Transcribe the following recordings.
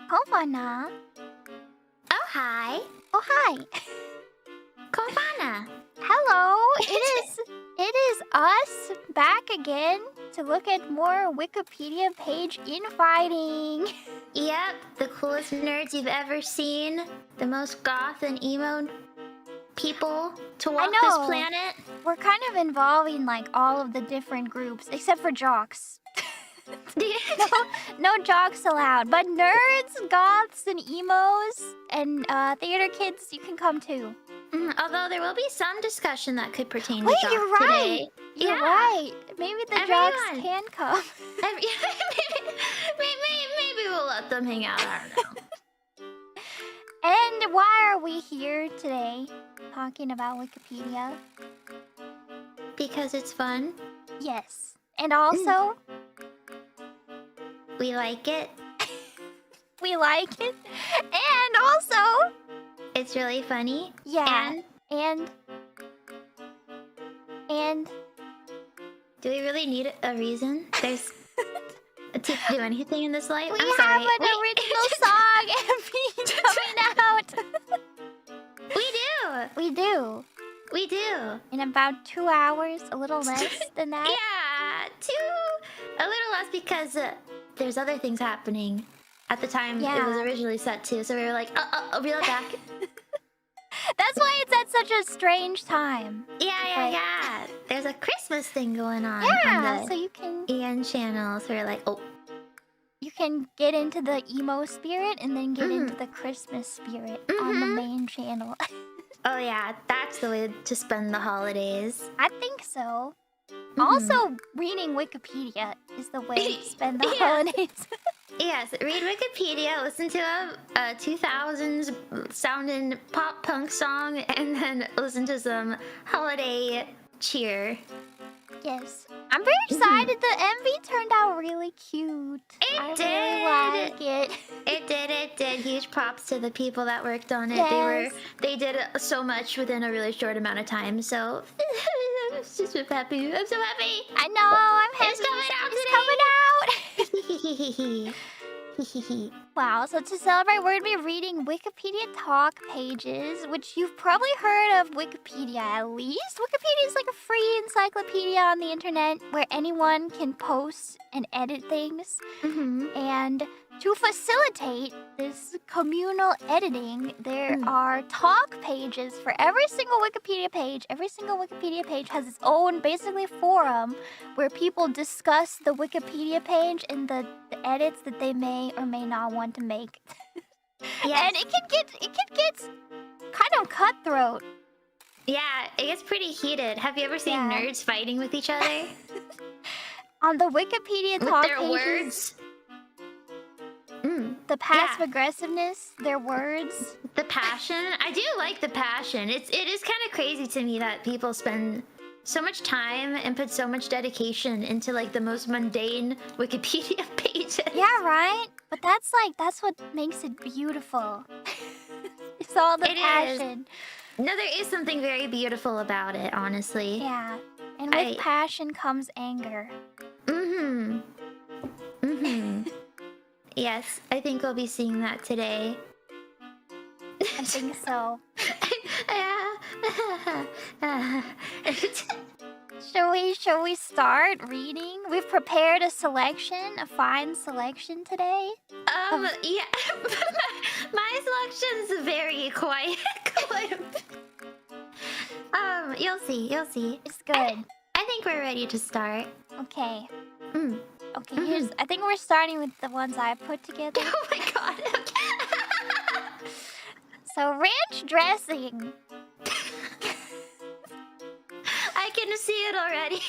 Kofana. Oh, hi. Oh, hi. Kofana. Hello. It is us back again to look at more Wikipedia page infighting. Yep, the coolest nerds you've ever seen. The most goth and emo people to walk this know. planet. We're kind of involving like all of the different groups except for jocks. No jocks allowed, but nerds, goths, and emos, and theater kids, you can come too. Although there will be some discussion that could pertain to Wait, jocks you're right. today. You're right. Maybe the jocks can come. Maybe we'll let them hang out. I don't know. And why are we here today talking about Wikipedia? Because it's fun. Yes. And also, we like it. We like it. And also, it's really funny. Yeah. And do we really need a reason? There's to do anything in this life? We I'm sorry. have an original song and coming out. We do. In about 2 hours, a little less than that. Yeah, a little less because there's other things happening. At the time it was originally set to, so we were like, I'll reel it back. That's why it's at such a strange time. Yeah. There's a Christmas thing going on. Yeah, on the so you can EN channel. So we're like, you can get into the emo spirit and then get into the Christmas spirit on the main channel. Oh yeah, that's the way to spend the holidays. I think so. Also, reading Wikipedia is the way to spend the holidays. Yes, read Wikipedia, listen to a 2000s sounding pop punk song, and then listen to some holiday cheer. Yes. I'm very excited. The MV turned out really cute. It did. Really like it. It did. Huge props to the people that worked on it. Yes. They did so much within a really short amount of time. So I'm just so happy. I'm so happy. I know. I'm happy. It's coming out. Wow, so to celebrate, we're going to be reading Wikipedia Talk Pages, which you've probably heard of Wikipedia at least. Wikipedia is like a free encyclopedia on the internet where anyone can post and edit things. And to facilitate this communal editing, there are talk pages for every single Wikipedia page. Every single Wikipedia page has its own, basically, forum where people discuss the Wikipedia page and the edits that they may or may not want to make. And it can get kind of cutthroat. Yeah, it gets pretty heated. Have you ever seen nerds fighting with each other? On the Wikipedia Talk with their pages, words. The passive aggressiveness, their words. The passion. I do like the passion. It is kind of crazy to me that people spend so much time and put so much dedication into like the most mundane Wikipedia pages. Yeah, right? But that's what makes it beautiful. It's all the passion. No, there is something very beautiful about it, honestly. Yeah. And with passion comes anger. Yes, I think we'll be seeing that today. I think so. Shall we start reading? We've prepared a fine selection today. Yeah. My selection's very quiet. You'll see. It's good. I think we're ready to start. Okay. Okay, I think we're starting with the ones I put together. Oh my god. Okay. So, ranch dressing. I can see it already.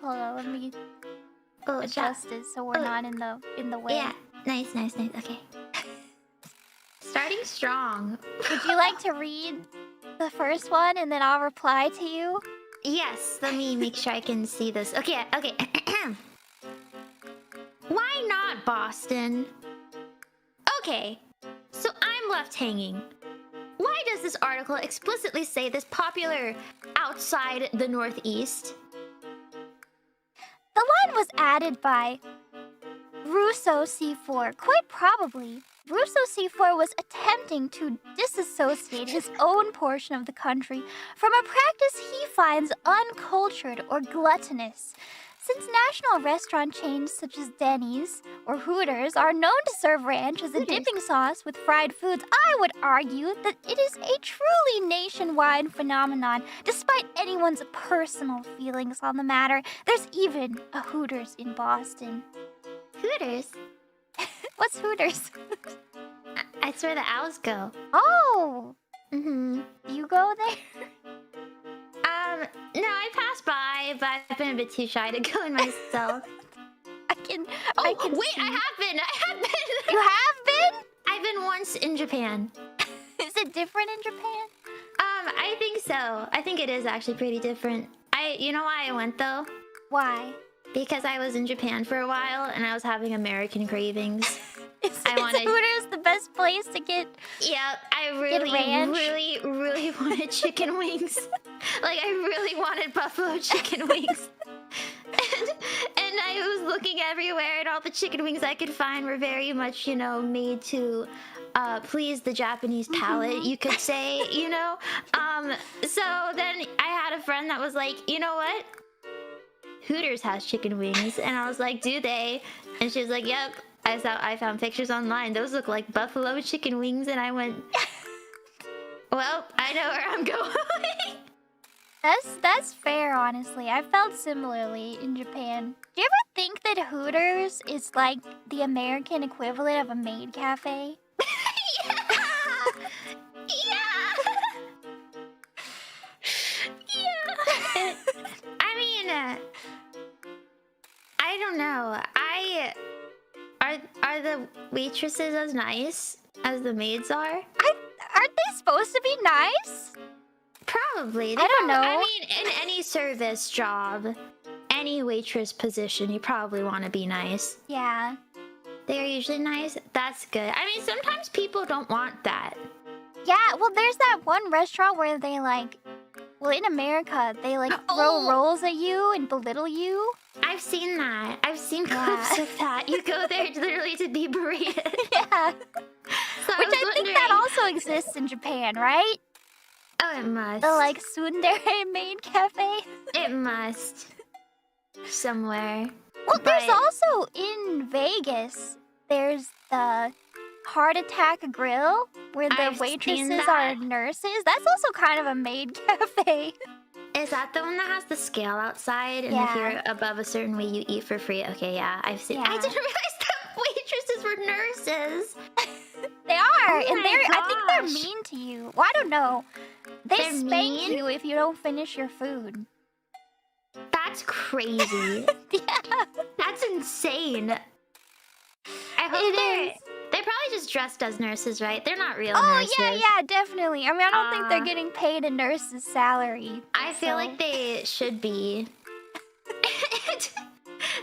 Hold on, let me adjust it so we're not in the way. Yeah, nice. Okay. Starting strong. Would you like to read the first one and then I'll reply to you? Yes, let me make sure I can see this. Okay. Why not Boston? Okay, so I'm left hanging. Why does this article explicitly say this popular outside the Northeast? The line was added by Russo C4. Quite probably, Russo C4 was attempting to disassociate his own portion of the country from a practice he finds uncultured or gluttonous. Since national restaurant chains such as Denny's or Hooters are known to serve ranch as a dipping sauce with fried foods, I would argue that it is a truly nationwide phenomenon, despite anyone's personal feelings on the matter. There's even a Hooters in Boston. Hooters? What's Hooters? It's where the owls go. Oh! Mm-hmm. You go there? No, I passed by, but I've been a bit too shy to go in myself. I can wait, see. I have been! You have been? I've been once in Japan. Is it different in Japan? I think so. I think it is actually pretty different. You know why I went though? Why? Because I was in Japan for a while and I was having American cravings. Is Hooters the best place to get? Yeah, I ranch? really wanted chicken wings. Like, I really wanted buffalo chicken wings. And I was looking everywhere, and all the chicken wings I could find were very much, made to please the Japanese palate, you could say, So then I had a friend that was like, you know what? Hooters has chicken wings. And I was like, do they? And she was like, yep. I found pictures online. Those look like buffalo chicken wings. And I went, well, I know where I'm going. That's fair, honestly. I felt similarly in Japan. Do you ever think that Hooters is like the American equivalent of a maid cafe? Yeah. I mean, I don't know. Are the waitresses as nice as the maids are? Aren't they supposed to be nice? Probably. I don't know. I mean, in any service job, any waitress position, you probably want to be nice. Yeah. They're usually nice. That's good. I mean, sometimes people don't want that. Yeah, well, there's that one restaurant where they in America, they throw rolls at you and belittle you. I've seen that. I've seen clips of that. You go there literally to be berated. Yeah. So Which I think that also exists in Japan, right? Oh, it must. The tsundere maid cafe. It must. Somewhere. Well, there's also in Vegas, there's the Heart Attack Grill where the waitresses are nurses. That's also kind of a maid cafe. Is that the one that has the scale outside? And if you're above a certain weight, you eat for free? Okay, yeah. I've seen. I didn't realize that waitresses were nurses. They are. Oh and I think they're mean to you. Well, I don't know. They're spank you if you don't finish your food. That's crazy. Yeah. That's insane. I hope they're probably just dressed as nurses, right? They're not real nurses. Oh, yeah, definitely. I mean, I don't think they're getting paid a nurse's salary. I feel like they should be.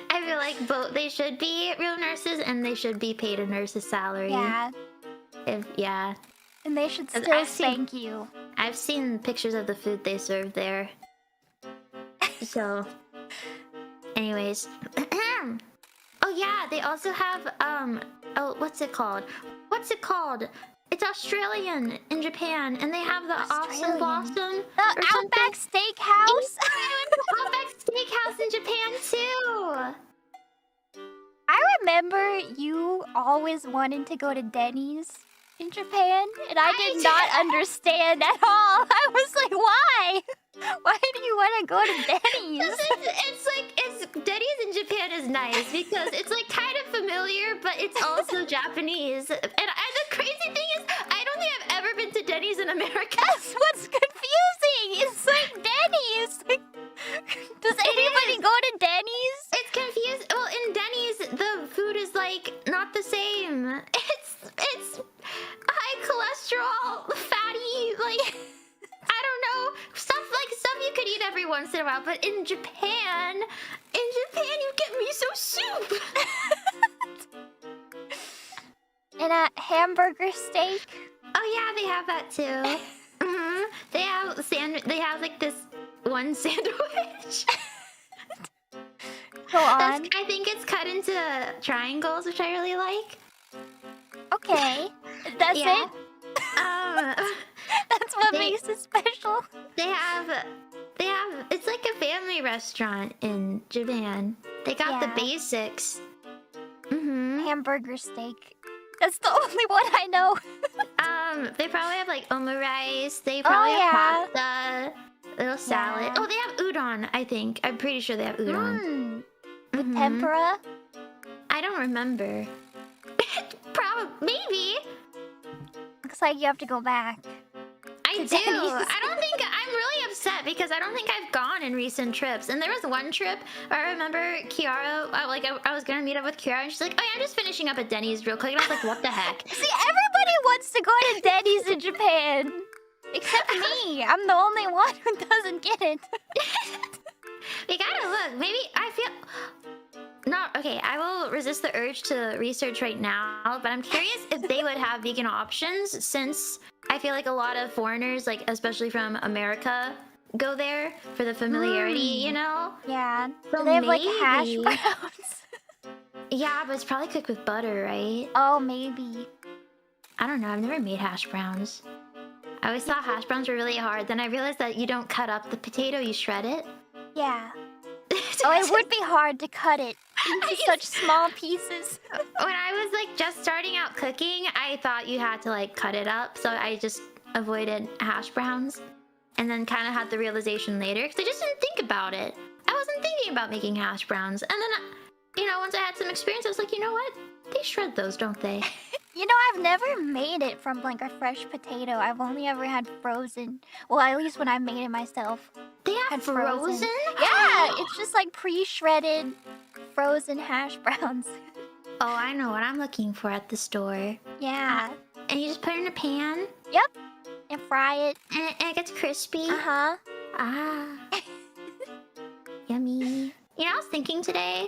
I feel like both they should be real nurses and they should be paid a nurse's salary. Yeah. And they should still spank you. I've seen pictures of the food they serve there. So, anyways. Oh yeah, they also have what's it called? It's Australian in Japan, and they have the awesome Blossom. The Outback Steakhouse. Outback Steakhouse in Japan too. I remember you always wanted to go to Denny's in Japan, and I did not understand at all. I was like, why? Why do you want to go to Denny's? It's Denny's in Japan is nice because it's kind of familiar, but it's also Japanese. And the crazy thing is, I don't think I've ever been to Denny's in America. That's what's confusing. It's like Denny's. Does anybody go to Denny's? It's confusing. Well, in Denny's, the food is not the same. It's high cholesterol, fatty, I don't know, stuff you could eat every once in a while. But in Japan, you get miso soup. And a hamburger steak. Oh yeah, they have that too. They have They have this one sandwich. Go on. I think it's cut into triangles, which I really like. Okay. That's Yeah. it? That's what They- makes it special. They have it's like a family restaurant in Japan. They got the Yeah. basics. Mm-hmm. Hamburger steak. That's the only one I know. They probably have like omurice. They probably yeah. have pasta, little salad. Yeah. Oh, they have udon, I think. I'm pretty sure they have udon. With Mhm. tempura. I don't remember. Probably, maybe. Looks like you have to go back. I To do. Denny's. I don't think I'm really upset because I don't think I've gone in recent trips. And there was one trip where I remember Kiara, I was gonna meet up with Kiara, and she's like, "Oh yeah, I'm just finishing up at Denny's real quick." And I was like, "What the heck?" See, everybody wants to go to Denny's in Japan. Except me. I'm the only one who doesn't get it. We gotta look. Maybe I feel. No, okay. I will resist the urge to research right now, but I'm curious if they would have vegan options, since I feel like a lot of foreigners, like especially from America, go there for the familiarity. You know? Yeah. So Do they have like hash maybe. browns? Yeah, but it's probably cooked with butter, right? Oh, maybe. I don't know. I've never made hash browns. I always thought hash browns were really hard. Then I realized that you don't cut up the potato; you shred it. Yeah. Oh, it would be hard to cut it into such small pieces. When I was like just starting out cooking, I thought you had to like cut it up, so I just avoided hash browns, and then kind of had the realization later because I just didn't think about it. I wasn't thinking about making hash browns, and then once I had some experience, I was like, you know what? They shred those, don't they? You know, I've never made it from like a fresh potato. I've only ever had frozen. Well, at least when I made it myself. They have Had frozen? Yeah, it's just like pre-shredded frozen hash browns. Oh, I know what I'm looking for at the store. Yeah. And you just put it in a pan, Yep. And fry it. and it gets crispy. Uh-huh. Ah. Yummy. You know, I was thinking today,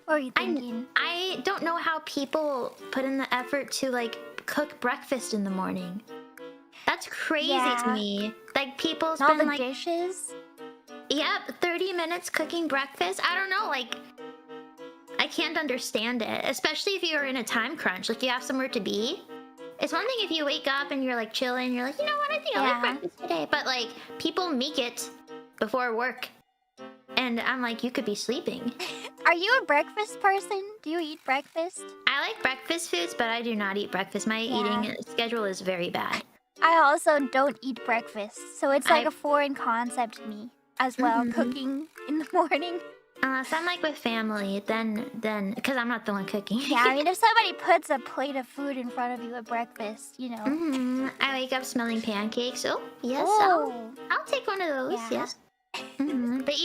What were you thinking? I don't know how people put in the effort to like cook breakfast in the morning. That's crazy Yeah. to me. Like people And all spend the like dishes. 30 minutes cooking breakfast. I don't know, like I can't understand it, especially if you're in a time crunch, like you have somewhere to be. It's one thing if you wake up and you're like chilling, you're like, you know what, I think I'll Yeah. have breakfast today. But like people make it before work. And I'm like, you could be sleeping. Are you a breakfast person? Do you eat breakfast? I like breakfast foods, but I do not eat breakfast. My Yeah. eating schedule is very bad. I also don't eat breakfast, so it's like I- a foreign concept to me as well, Mhm. cooking in the morning. Unless I'm like with family, then because I'm not the one cooking. Yeah, I mean, if somebody puts a plate of food in front of you at breakfast, you know. I wake up smelling pancakes. Oh yes, Oh, I'll take one of those. Yeah. Yes. But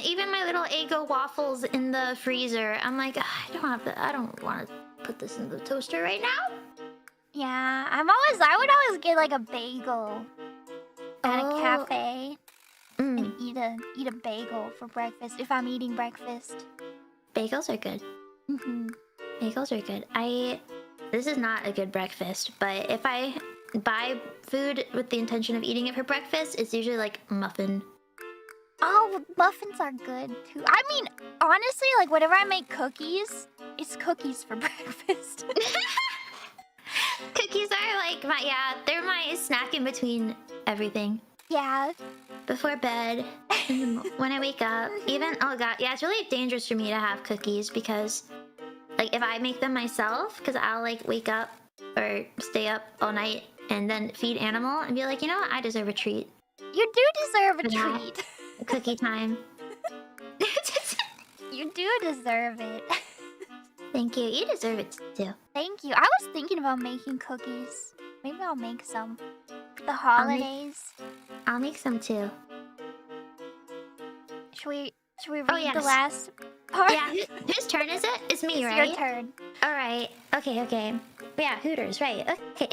even my little Eggo waffles in the freezer, I'm like, I don't want to put this in the toaster right now. yeah. I would always get like a bagel at a cafe Mm, and eat a bagel for breakfast if I'm eating breakfast. bagels are good. Hmm. Bagels are good. This is not a good breakfast, but if I buy food with the intention of eating it for breakfast, it's usually like muffin. Oh, muffins are good too. I mean, honestly, like whenever I make cookies, it's cookies for breakfast. Cookies are like they're my snack in between everything. Yeah. Before bed, when I wake up, it's really dangerous for me to have cookies because, like, if I make them myself, because I'll like wake up or stay up all night and then feed animal and be like, you know what, I deserve a treat. You do deserve a Yeah. treat. Cookie time. You do deserve it. Thank you. You deserve it too. Thank you. I was thinking about making cookies. Maybe I'll make some for the holidays. I'll make some too. Should we read the yes. last part? Yeah. Whose turn is it? It's me, It's right? your turn. All right. Okay. Yeah, Hooters, right. Okay.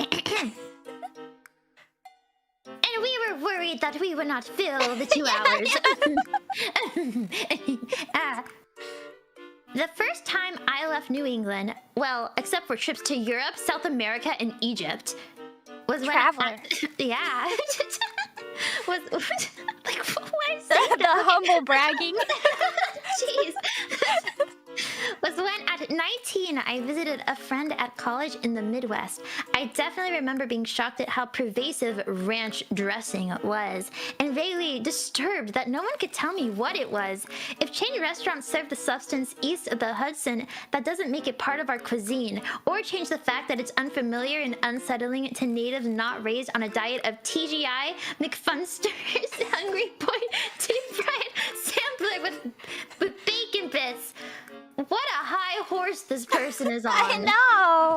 And we were worried that we would not fill the 2 hours. The first time I left New England, well, except for trips to Europe, South America, and Egypt, was when Traveler. yeah. was like, why is The that? humble bragging. Jeez. 19, I visited a friend at college in the Midwest. I definitely remember being shocked at how pervasive ranch dressing was, and vaguely disturbed that no one could tell me what it was. If chain restaurants serve the substance east of the Hudson, that doesn't make it part of our cuisine, or change the fact that it's unfamiliar and unsettling to natives not raised on a diet of TGI, McFunsters, Hungry Boy, deep-fried sampler with bacon bits. What a high horse this person is on. I know.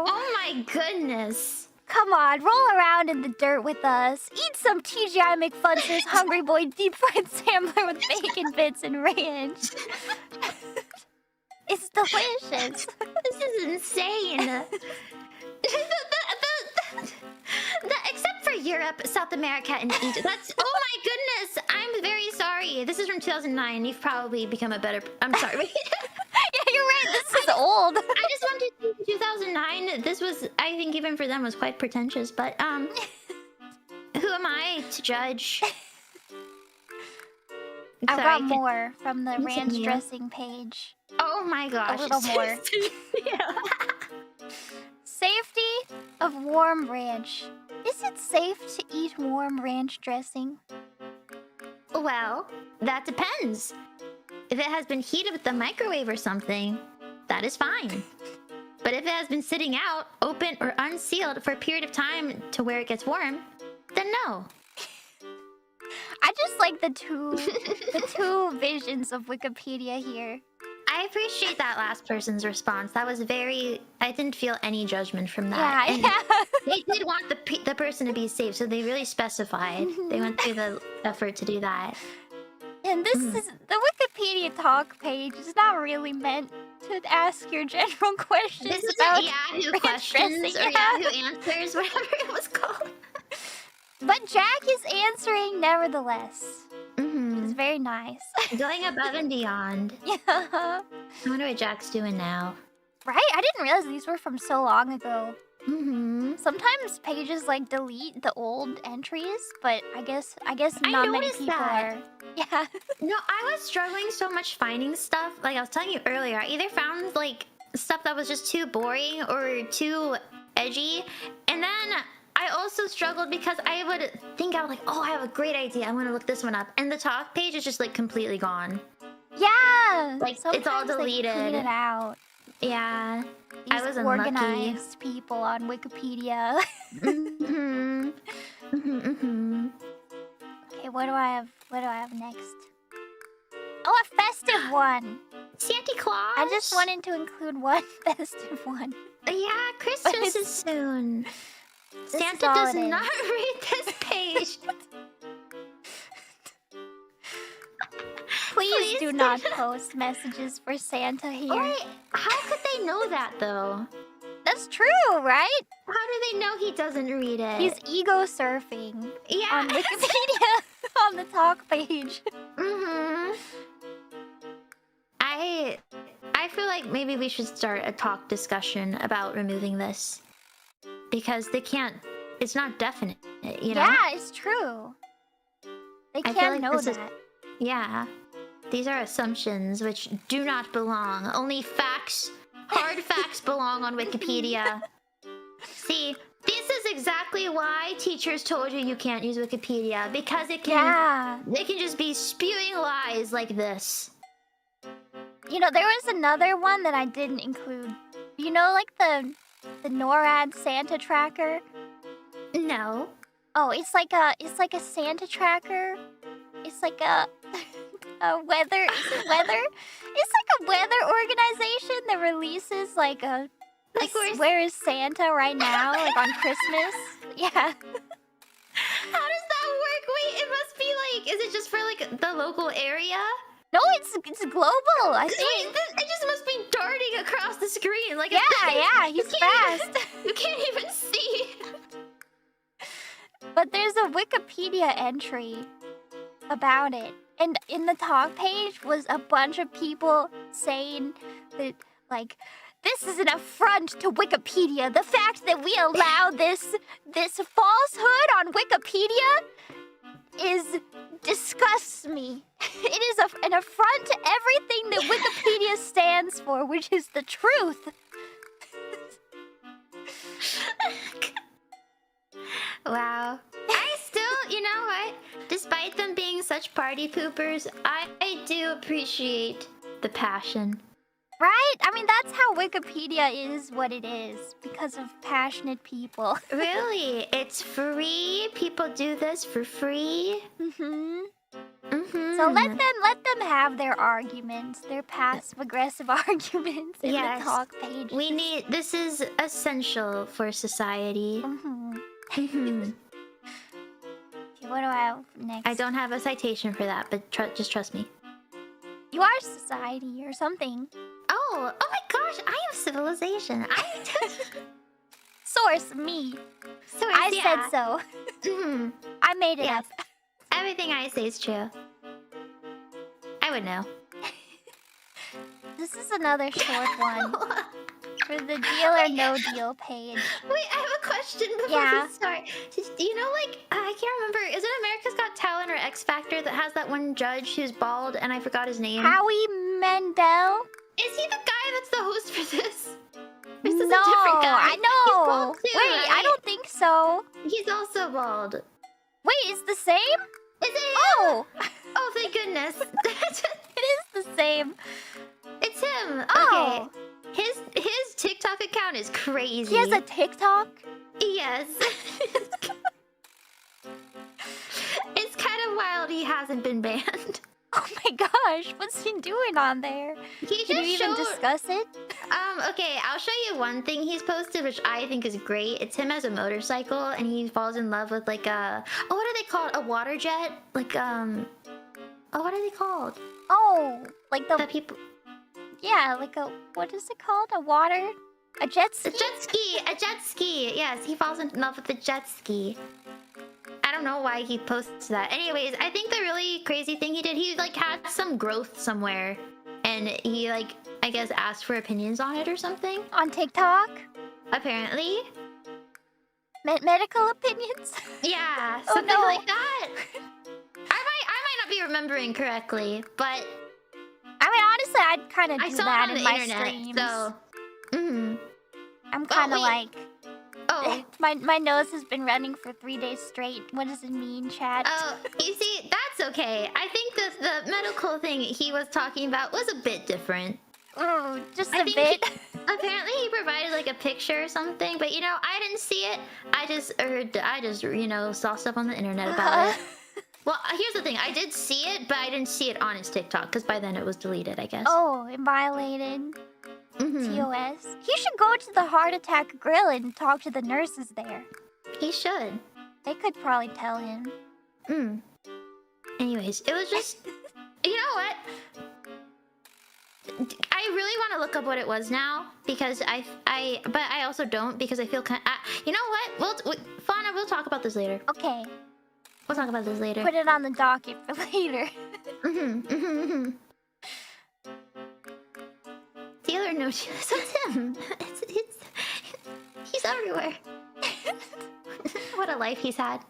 Oh my goodness. Come on, roll around in the dirt with us. Eat some TGI McFunsters Hungry Boy deep fried sampler with bacon bits and ranch. It's delicious. This is insane. Except for Europe, South America, and Egypt. That's, oh my goodness. I'm very sorry. This is from 2009. You've probably become a better... I'm sorry. Yeah, you're right. This is old. I just wanted to say 2009. This was, I think even for them, was quite pretentious. But, who am I to judge? I've got more from the ranch dressing page. Oh my gosh. A little more. Yeah. Safety of warm ranch. Is it safe to eat warm ranch dressing? Well, that depends. If it has been heated with the microwave or something, that is fine. But if it has been sitting out, open or unsealed for a period of time to where it gets warm, then no. I just like the two visions of Wikipedia here. I appreciate that last person's response. That was very... I didn't feel any judgment from that. Yeah. They did want the person to be safe, so they really specified. They went through the effort to do that. And this is... The Wikipedia Talk page is not really meant to ask your general questions This is about Yahoo ranch questions dressing. or Yahoo Answers, whatever it was called. But Jack is answering nevertheless. It's very nice. Going above and beyond. Yeah. I wonder what Jack's doing now. Right? I didn't realize these were from so long ago. Mm-hmm. Sometimes pages like delete the old entries, but I guess not many people are. Yeah. No, I was struggling so much finding stuff. Like I was telling you earlier, I either found like stuff that was just too boring or too edgy, and then I also struggled because I would think I was like, oh, I have a great idea. I want to look this one up, and the talk page is just like completely gone. Yeah. Like it's all Sometimes deleted. They clean it out. Yeah. These I was organized people on Wikipedia. Mm-hmm. Mm-hmm, mm-hmm. Okay, what do I have next? Oh, a festive one. Santa Claus. I just wanted to include one festive one. Yeah, Christmas is soon. This Santa is all does it is. not read this page. Please do not post messages for Santa here. Wait, how could they know that though? That's true, right? How do they know he doesn't read it? He's ego surfing yeah. on Wikipedia on the talk page. Mm-hmm. I feel like maybe we should start a talk discussion about removing this. Because they can't... It's not definite, you know? Yeah, it's true. They I feel can't like know this is- that. Yeah. These are assumptions which do not belong. Only facts, hard facts belong on Wikipedia. See, this is exactly why teachers told you can't use Wikipedia. Because it can... They can just be spewing lies like this. You know, there was another one that I didn't include. You know, like the NORAD Santa tracker? No. Oh, it's like a Santa tracker. It's like a weather. Is it weather? It's like a weather organization that releases like a where is Santa right now, like on Christmas. Yeah. How does that work? Wait, it must be like, is it just for like the local area? No, it's global. I think. It just must be darting across the screen like yeah, a thing. yeah, he's fast. You can't even see. But there's a Wikipedia entry about it. And in the talk page was a bunch of people saying that, like, this is an affront to Wikipedia. The fact that we allow this falsehood on Wikipedia, disgusts me. It is an affront to everything that Wikipedia stands for, which is the truth. Wow. I still, you know what? Despite them being such party poopers, I do appreciate the passion. Right? I mean, that's how Wikipedia is what it is, because of passionate people. Really? It's free? People do this for free? Mm-hmm. Mm-hmm. So let them have their arguments, their passive-aggressive arguments in the talk pages. This is essential for society. Mm-hmm. Mhm. Okay, what do I have next? I don't have a citation for that, but just trust me. You are society or something. Oh my gosh, I am civilization. Source, me. Source, I said so. Mhm. I made it up. Everything I say is true. I would know. This is another short one. For the deal or no deal page. Wait, I have a question before we start. Do you know, like, I can't remember, is it America's Got Talent or X Factor that has that one judge who's bald and I forgot his name? Howie Mandel? Is he the guy that's the host for this? Or is this No, a different guy? I know. He's bald too, Wait, right? I don't think so. He's also bald. Wait, it's the same? Is it? Oh! Oh, thank goodness. It is the same. It's him. Oh. Okay. His TikTok account is crazy. He has a TikTok? Yes. It's kind of wild he hasn't been banned. Oh my gosh, what's he doing on there? He Can you just even showed... discuss it? Okay, I'll show you one thing he's posted, which I think is great. It's him as a motorcycle, and he falls in love with like a... Oh, what are they called? A water jet? Like, Oh, what are they called? Oh, like The people... Yeah, like a... What is it called? A jet ski? A jet ski! A jet ski! Yes, he falls in love with a jet ski. I don't know why he posts that. Anyways, I think the really crazy thing he did, he like had some growth somewhere, and he like, I guess, asked for opinions on it or something. On TikTok? Apparently. Medical opinions? Yeah, Oh, something no. like that. I might not be remembering correctly, but I mean, honestly, I'd kind of I do saw that it on in the my internet, streams. so... I'm kind of wait. like... Oh. My nose has been running for 3 days straight. What does it mean, chat? Oh, you see, that's okay. I think the medical thing he was talking about was a bit different. Oh, just I a think bit. Apparently he provided like a picture or something, but you know, I didn't see it. I just saw stuff on the internet about it. Well, here's the thing. I did see it, but I didn't see it on his TikTok, because by then it was deleted, I guess. Oh, it violated Mhm. TOS. He should go to the heart attack grill and talk to the nurses there. He should. They could probably tell him. Anyways, it was just... You know what? I really want to look up what it was now, because but I also don't, because I feel kind of... You know what? Fauna, we'll talk about this later. Okay, We'll talk about this later. put it on the docket for later. Deal or no deal? So it's him. He's everywhere. What a life he's had.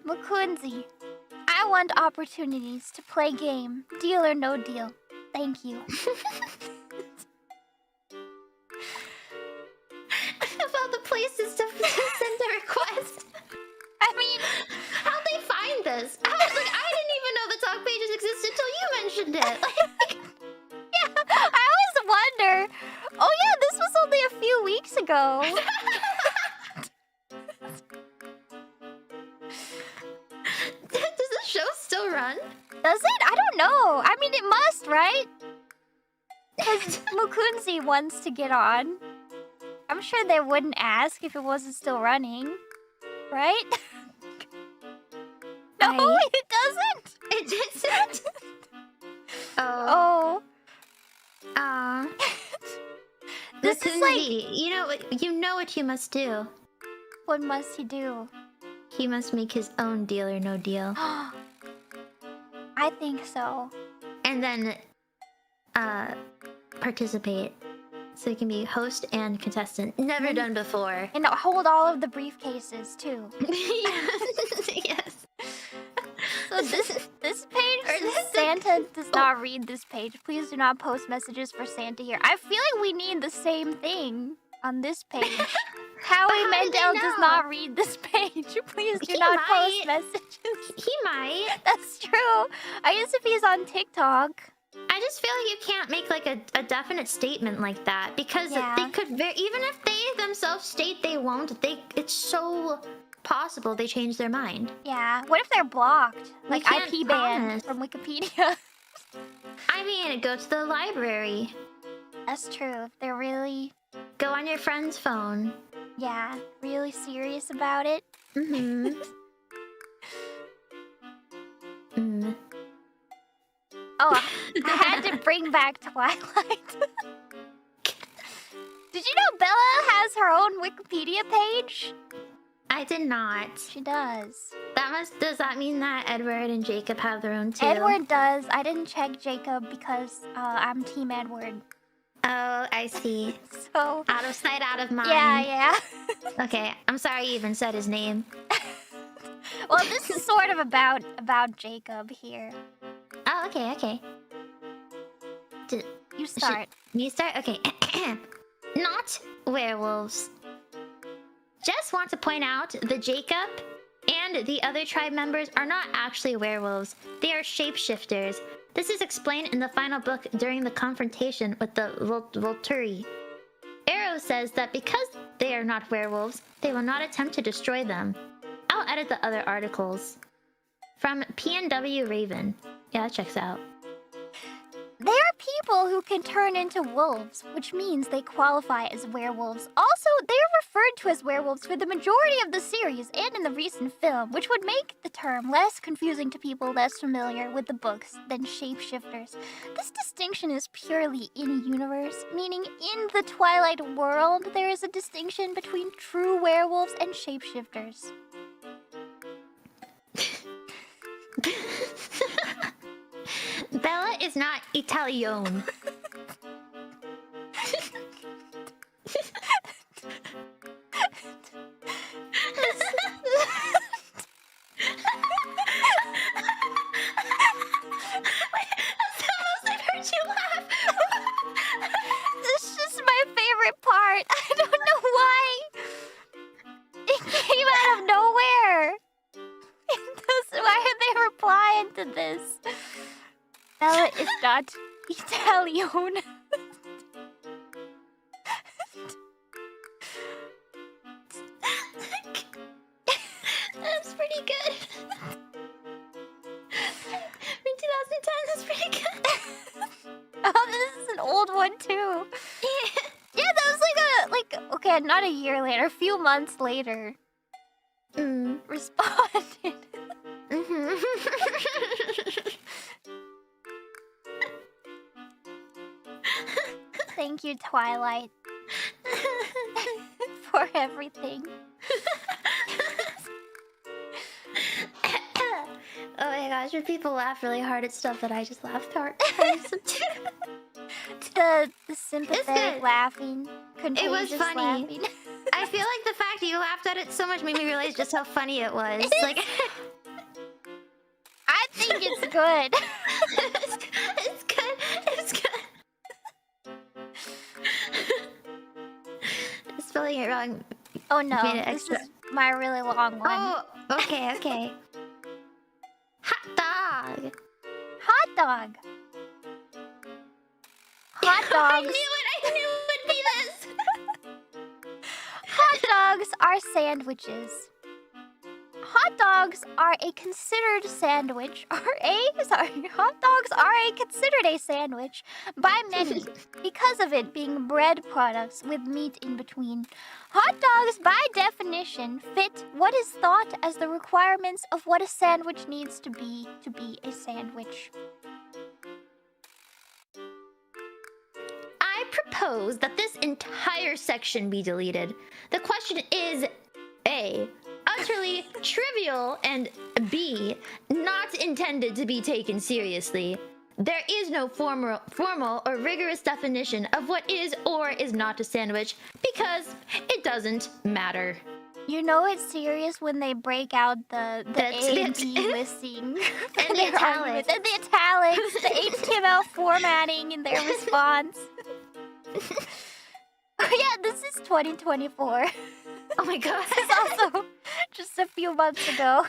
Mukunzi, I want opportunities to play game. Deal or no deal. Thank you. About the places to send a request. I mean, How'd they find this? I didn't even know the talk pages existed until you mentioned it. yeah, I always wonder. Oh yeah, this was only a few weeks ago. Does the show still run? Does it? I don't know. I mean, it must, right? Because Mukunzi wants to get on. I'm sure they wouldn't ask if it wasn't still running. Right? No, it doesn't. It didn't. Oh. This is like... You know what you must do. What must he do? He must make his own deal or no deal. I think so. And then, participate. So it can be host and contestant. Never done before. And hold all of the briefcases too. Yes. So this page, Santa does not read this page. Please do not post messages for Santa here. I feel like we need the same thing on this page. Howie Mandel does not read this page. Please do not post messages. He might. That's true. I guess if he's on TikTok. I just feel like you can't make like a definite statement like that because they could even if they themselves state they won't, it's so possible they change their mind. Yeah. What if they're blocked? Like IP promise. banned from Wikipedia? I mean, go to the library. That's true. If they're really go on your friend's phone. Yeah, really serious about it. Mm-hmm. Oh, I had to bring back Twilight. Did you know Bella has her own Wikipedia page? I did not. She does. Does that mean that Edward and Jacob have their own too? Edward does. I didn't check Jacob because I'm Team Edward. Oh, I see. So out of sight, out of mind. Yeah. Okay, I'm sorry you even said his name. Well, this is sort of about Jacob here. Oh, okay. You start. You start? Okay. Not werewolves. Just want to point out that Jacob and the other tribe members are not actually werewolves. They are shapeshifters. This is explained in the final book during the confrontation with the Volturi. Arrow says that because they are not werewolves, they will not attempt to destroy them. I'll edit the other articles. From PNW Raven. Yeah, that checks out. They are people who can turn into wolves, which means they qualify as werewolves. Also, they are referred to as werewolves for the majority of the series and in the recent film, which would make the term less confusing to people less familiar with the books than shapeshifters. This distinction is purely in-universe, meaning in the Twilight world, there is a distinction between true werewolves and shapeshifters. Bella is not Italian. This is just my favorite part. I don't know why. It came out of nowhere. Why are they replying to this? Bella is not Italian. That's pretty good. In 2010, that's pretty good. Oh, this is an old one too. Yeah, that was like okay, not a year later, a few months later. Responded. Thank you, Twilight, for everything. Oh my gosh, when people laugh really hard at stuff that I just laughed hard. The sympathetic laughing, it was contagious funny. laughing. I feel like the fact that you laughed at it so much made me realize just how funny it was. Like, I think it's good. It's good. It's good. Spelling it wrong. Oh no, made it this extra. is my really long one. Oh, okay. Hot dog. Hot dog. Hot I dogs. knew it would be this. Hot dogs are sandwiches. Hot dogs are a considered sandwich. Hot dogs are considered a sandwich by many because of it being bread products with meat in between. Hot dogs, by definition, fit what is thought as the requirements of what a sandwich needs to be a sandwich. I propose that this entire section be deleted. The question is A, utterly trivial, and B, not intended to be taken seriously. There is no formal or rigorous definition of what is or is not a sandwich because it doesn't matter. You know it's serious when they break out the A and B listing And the italics. And the italics, the HTML formatting in their response. Oh yeah, this is 2024. Oh my god. This is also just a few months ago.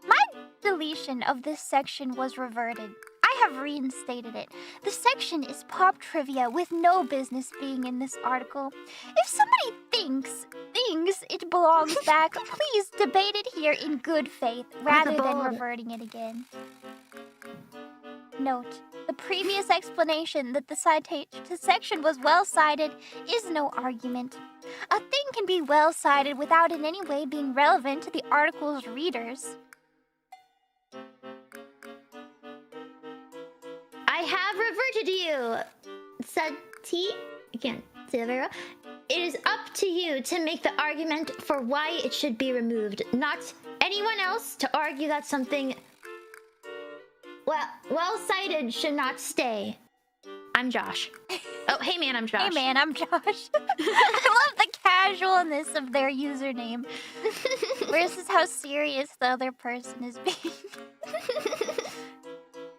My deletion of this section was reverted. I have reinstated it. The section is pop trivia with no business being in this article. If somebody thinks it belongs back, please debate it here in good faith rather than reverting it again. Note, the previous explanation that the section was well-cited is no argument. A thing can be well-cited without in any way being relevant to the article's readers. I have reverted you, Sati. Again, say that very well. It is up to you to make the argument for why it should be removed, not anyone else to argue that something well cited should not stay. I'm Josh. Oh, hey man, I'm Josh. Hey man, I'm Josh. I love the casualness of their username versus how serious the other person is being.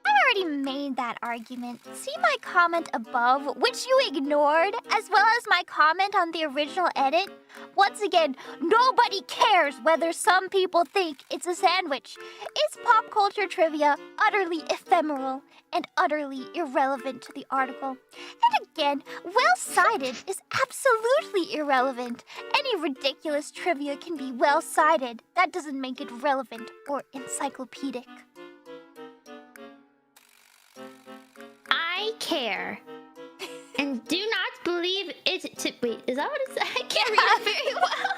I already made that argument. See my comment above, which you ignored, as well as my comment on the original edit? Once again, nobody cares whether some people think it's a sandwich. It's pop culture trivia, utterly ephemeral and utterly irrelevant to the article. And again, well-cited is absolutely irrelevant. Any ridiculous trivia can be well-cited. That doesn't make it relevant or encyclopedic. I care. And do not believe it to... Wait, is that what it says? I can't read it very well.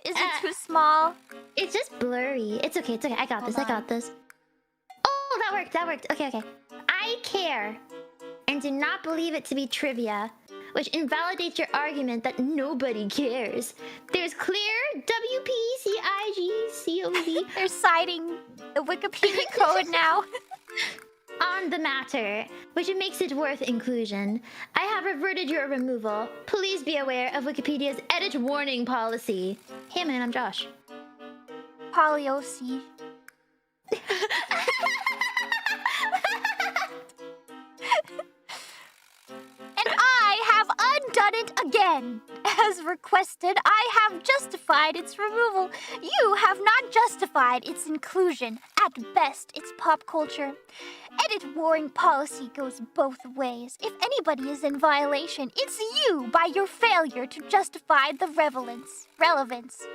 Is it too small? It's just blurry. It's okay, I got this, I got this. Oh, that worked. Okay. I care. And do not believe it to be trivia, which invalidates your argument that nobody cares. There's clear WPCIGCOV. They're citing the Wikipedia code now. On the matter, which makes it worth inclusion. I have reverted your removal. Please be aware of Wikipedia's edit warning policy. Hey man, I'm Josh. Polyocy. And I have undone it again. As requested, I have justified its removal. You have not justified its inclusion. At best, it's pop culture. Edit warning policy goes both ways. If anybody is in violation, it's you by your failure to justify the relevance.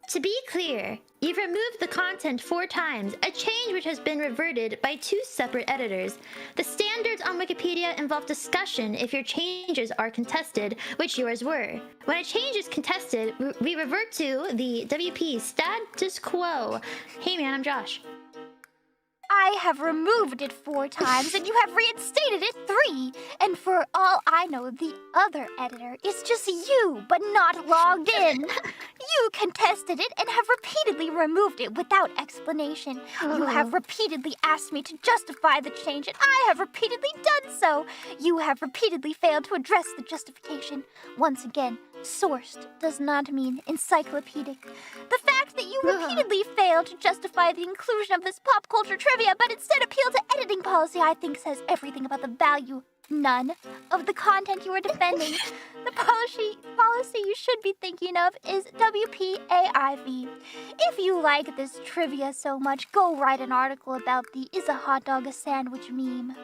To be clear, you've removed the content 4 times, a change which has been reverted by 2 separate editors. The standards on Wikipedia involve discussion if your changes are contested, which yours were. When a change is contested, we revert to the WP status quo. Hey man, I'm Josh. I have removed it 4 times and you have reinstated it 3. And for all I know, the other editor is just you, but not logged in. You contested it and have repeatedly removed it without explanation. You have repeatedly asked me to justify the change and I have repeatedly done so. You have repeatedly failed to address the justification. Once again, sourced does not mean encyclopedic. The fact that you repeatedly failed to justify the inclusion of this pop culture trivia, but instead appeal to editing policy, I think says everything about the value, none, of the content you are defending. The policy you should be thinking of is WPAIV. If you like this trivia so much, go write an article about the "Is a hot dog a sandwich" meme.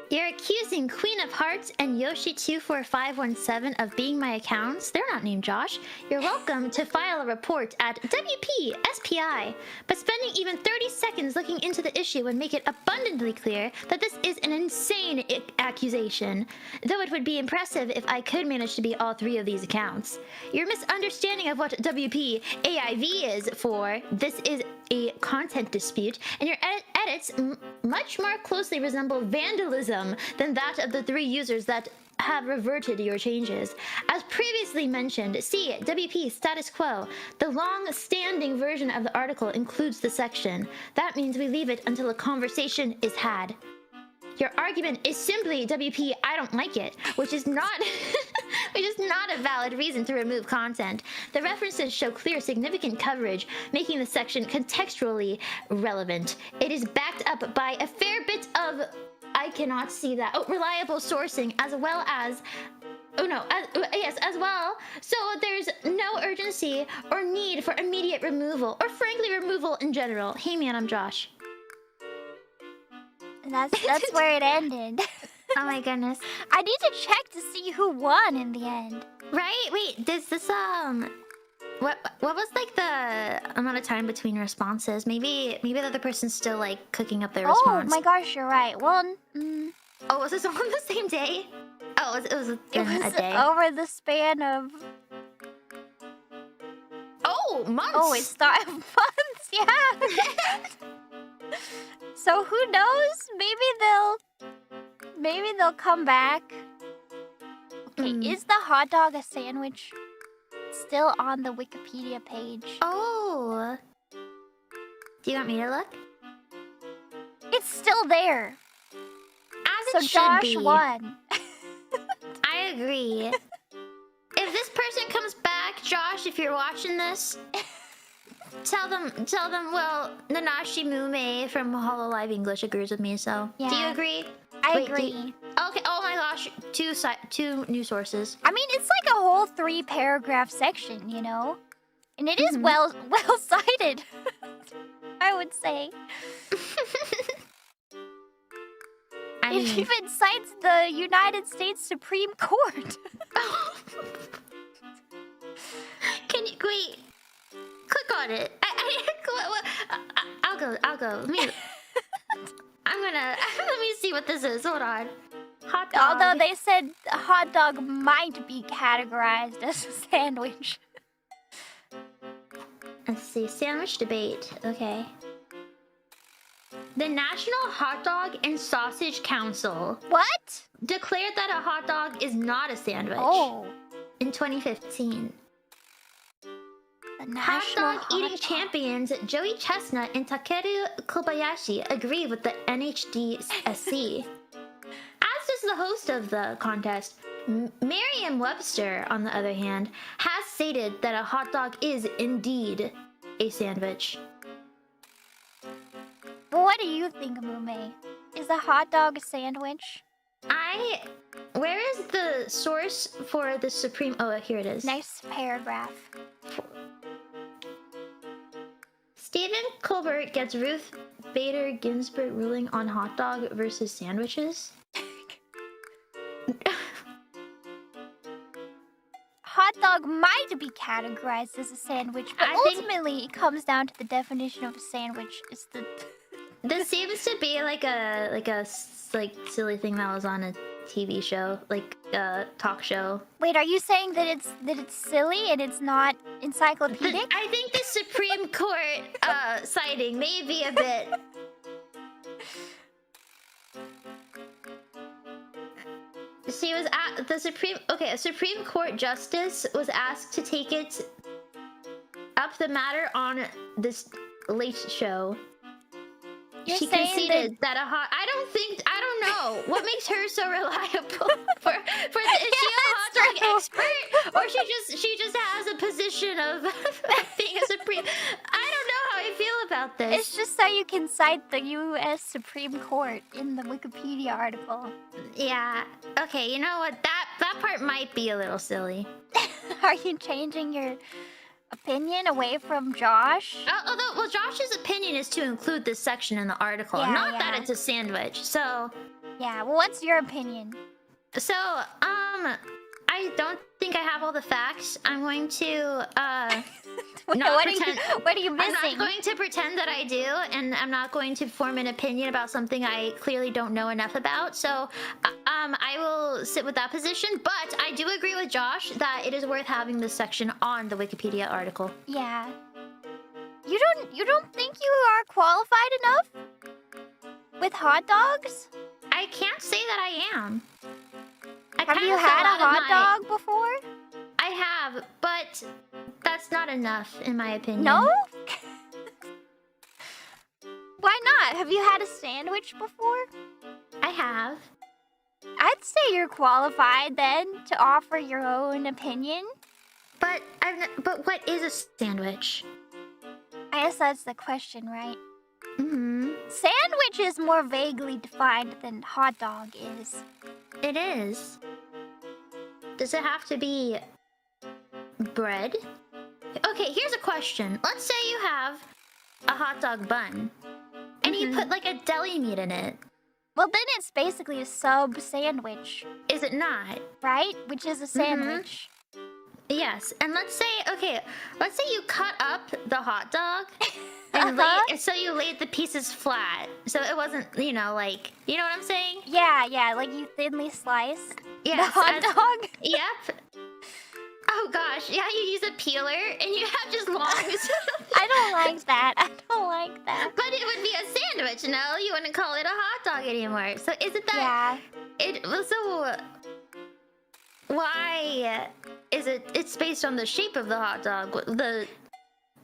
You're accusing Queen of Hearts and Yoshi24517 of being my accounts? They're not named Josh. You're welcome to file a report at WPSPI, but spending even 30 seconds looking into the issue would make it abundantly clear that this is an insane accusation, though it would be impressive if I could manage to be all 3 of these accounts. Your misunderstanding of what WPAIV is for, this is a content dispute, and your edits much more closely resemble vandalism than that of the 3 users that have reverted your changes. As previously previously mentioned. See, WP status quo. The long-standing version of the article includes the section. That means we leave it until a conversation is had. Your argument is simply WP, I don't like it, which is not a valid reason to remove content. The references show clear, significant coverage, making the section contextually relevant. It is backed up by a fair bit of, I cannot see that, reliable sourcing, as well as, as well. So there's no urgency or need for immediate removal, or frankly removal in general. Hey man, I'm Josh. That's where it ended. Oh my goodness. I need to check to see who won in the end. Right? Wait, does this what was like the amount of time between responses? Maybe the other person's still like cooking up their response. Oh my gosh, you're right. Well, Oh, was this on the same day? Oh, it was a day. Over the span of months. Oh, it started months, yeah. So who knows? Maybe they'll come back. Okay, is the hot dog a sandwich? Still on the Wikipedia page. Oh. Do you want me to look? It's still there. As it should Josh be. won. I agree. If this person comes back, Josh, if you're watching this, tell them, well, Nanashi Mumei from Hololive English agrees with me, so. Yeah. Do you agree? I agree. Okay, oh my gosh, two new sources. I mean, it's like a whole 3-paragraph section, you know? And it is well cited, I would say. It even cites the United States Supreme Court. Can you wait? Click on it. I'll go. Let me see what this is. Hold on. Hot dog. Although they said a hot dog might be categorized as a sandwich. Let's see. Sandwich debate. Okay. The National Hot Dog and Sausage Council What? declared that a hot dog is not a sandwich. Oh. In 2015. The National Hot dog eating champions Joey Chestnut and Takeru Kobayashi agree with the NHDSC. As does the host of the contest, Merriam-Webster, on the other hand, has stated that a hot dog is indeed a sandwich. But what do you think, Mumei? Is a hot dog a sandwich? Where is the source for the Supreme... Oh, here it is. Nice paragraph. Stephen Colbert gets Ruth Bader Ginsburg ruling on hot dog versus sandwiches. Hot dog might be categorized as a sandwich, but ultimately it comes down to the definition of a sandwich. It's the... This seems to be like a silly thing that was on a TV show, like a talk show. Wait, are you saying that it's silly and it's not encyclopedic? I think the Supreme Court citing may be a bit. She was at the a Supreme Court justice was asked to take it up the matter on this Late Show. She conceded that a hot... I don't know. What makes her so reliable for the... Is she a hot dog expert? Or she just has a position of being a Supreme... I don't know how I feel about this. It's just so you can cite the U.S. Supreme Court in the Wikipedia article. Yeah. Okay, you know what? That part might be a little silly. Are you changing your opinion away from Josh? Although, Josh's opinion is to include this section in the article, not that it's a sandwich. So, yeah. Well, what's your opinion? So, I don't think I have all the facts. I'm going to what are you missing? I'm not going to pretend that I do, and I'm not going to form an opinion about something I clearly don't know enough about. So, I will sit with that position. But I do agree with Josh that it is worth having this section on the Wikipedia article. Yeah. You don't think you are qualified enough with hot dogs? I can't say that I am. Have you had a hot dog before? I that's not enough, in my opinion. No? Why not? Have you had a sandwich before? I have. I'd say you're qualified then to offer your own opinion. But but what is a sandwich? I guess that's the question, right? Mm-hmm. Sandwich is more vaguely defined than hot dog is. It is. Does it have to be bread? Okay, here's a question. Let's say you have a hot dog bun, and you put like a deli meat in it. Well, then it's basically a sub sandwich, Is it not? right? Which is a sandwich. Yes, and let's say you cut up the hot dog and so you laid the pieces flat, so it wasn't, you know what I'm saying? Yeah, like you thinly slice the Yes, hot dog. Yep. Oh gosh, yeah, you use a peeler and you have just long. I don't like that. I don't like that. But it would be a sandwich, no? You wouldn't call it a hot dog anymore. So isn't that? Yeah. So why is it? It's based on the shape of the hot dog, the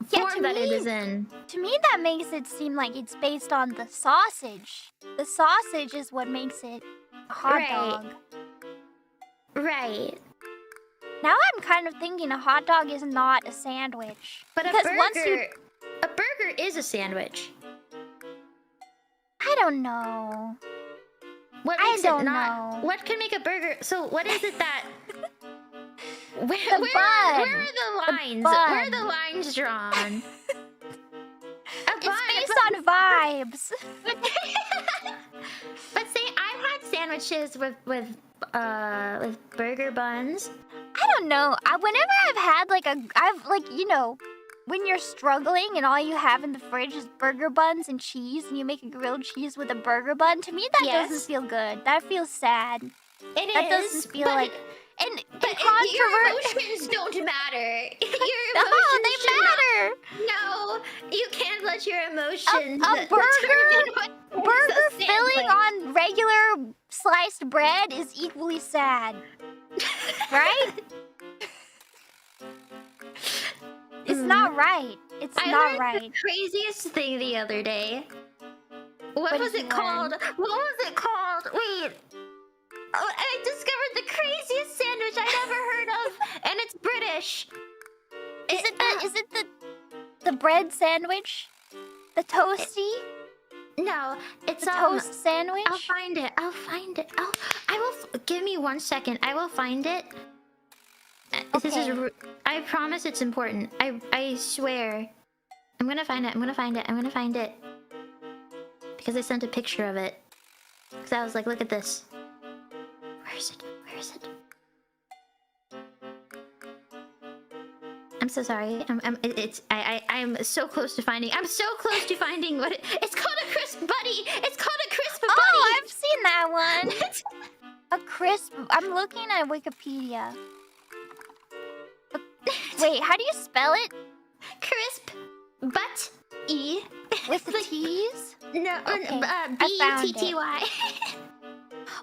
form that it is in. To me, that makes it seem like it's based on the sausage. The sausage is what makes it a hot dog. Right. Now I'm kind of thinking a hot dog is not a sandwich. But because a burger is a sandwich. I don't know. What I makes don't it not? know. What can make a burger? So what is it that? bun. Where are the lines? bun. Where are the lines drawn? It's based on vibes. But say I've had sandwiches with burger buns. I don't know. Whenever I've had when you're struggling and all you have in the fridge is burger buns and cheese, and you make a grilled cheese with a burger bun, to me that doesn't feel good. That feels sad. That doesn't feel like. Your emotions don't matter. No, they matter. No, you can't let your emotions. A burger filling on regular sliced bread is equally sad, right? It's not right. It's not right. The craziest thing the other day. What was it called? What was it called? Wait. Oh, I discovered the craziest sandwich I'd ever heard of, and it's British. Is it the bread sandwich? The toasty? No, it's the toast sandwich. I'll find it. Give me 1 second. I will find it. This is. I promise it's important. I swear. I'm gonna find it. Because I sent a picture of it. Because I was like, look at this. Where is it? I'm so sorry. I'm so close to finding. I'm so close to finding what it's called. A crisp buddy. It's called a crisp buddy. Oh, I've seen that one. A crisp. I'm looking at Wikipedia. Wait, how do you spell it? Crisp, but E with the T's? No, okay. B-U-T-T-Y.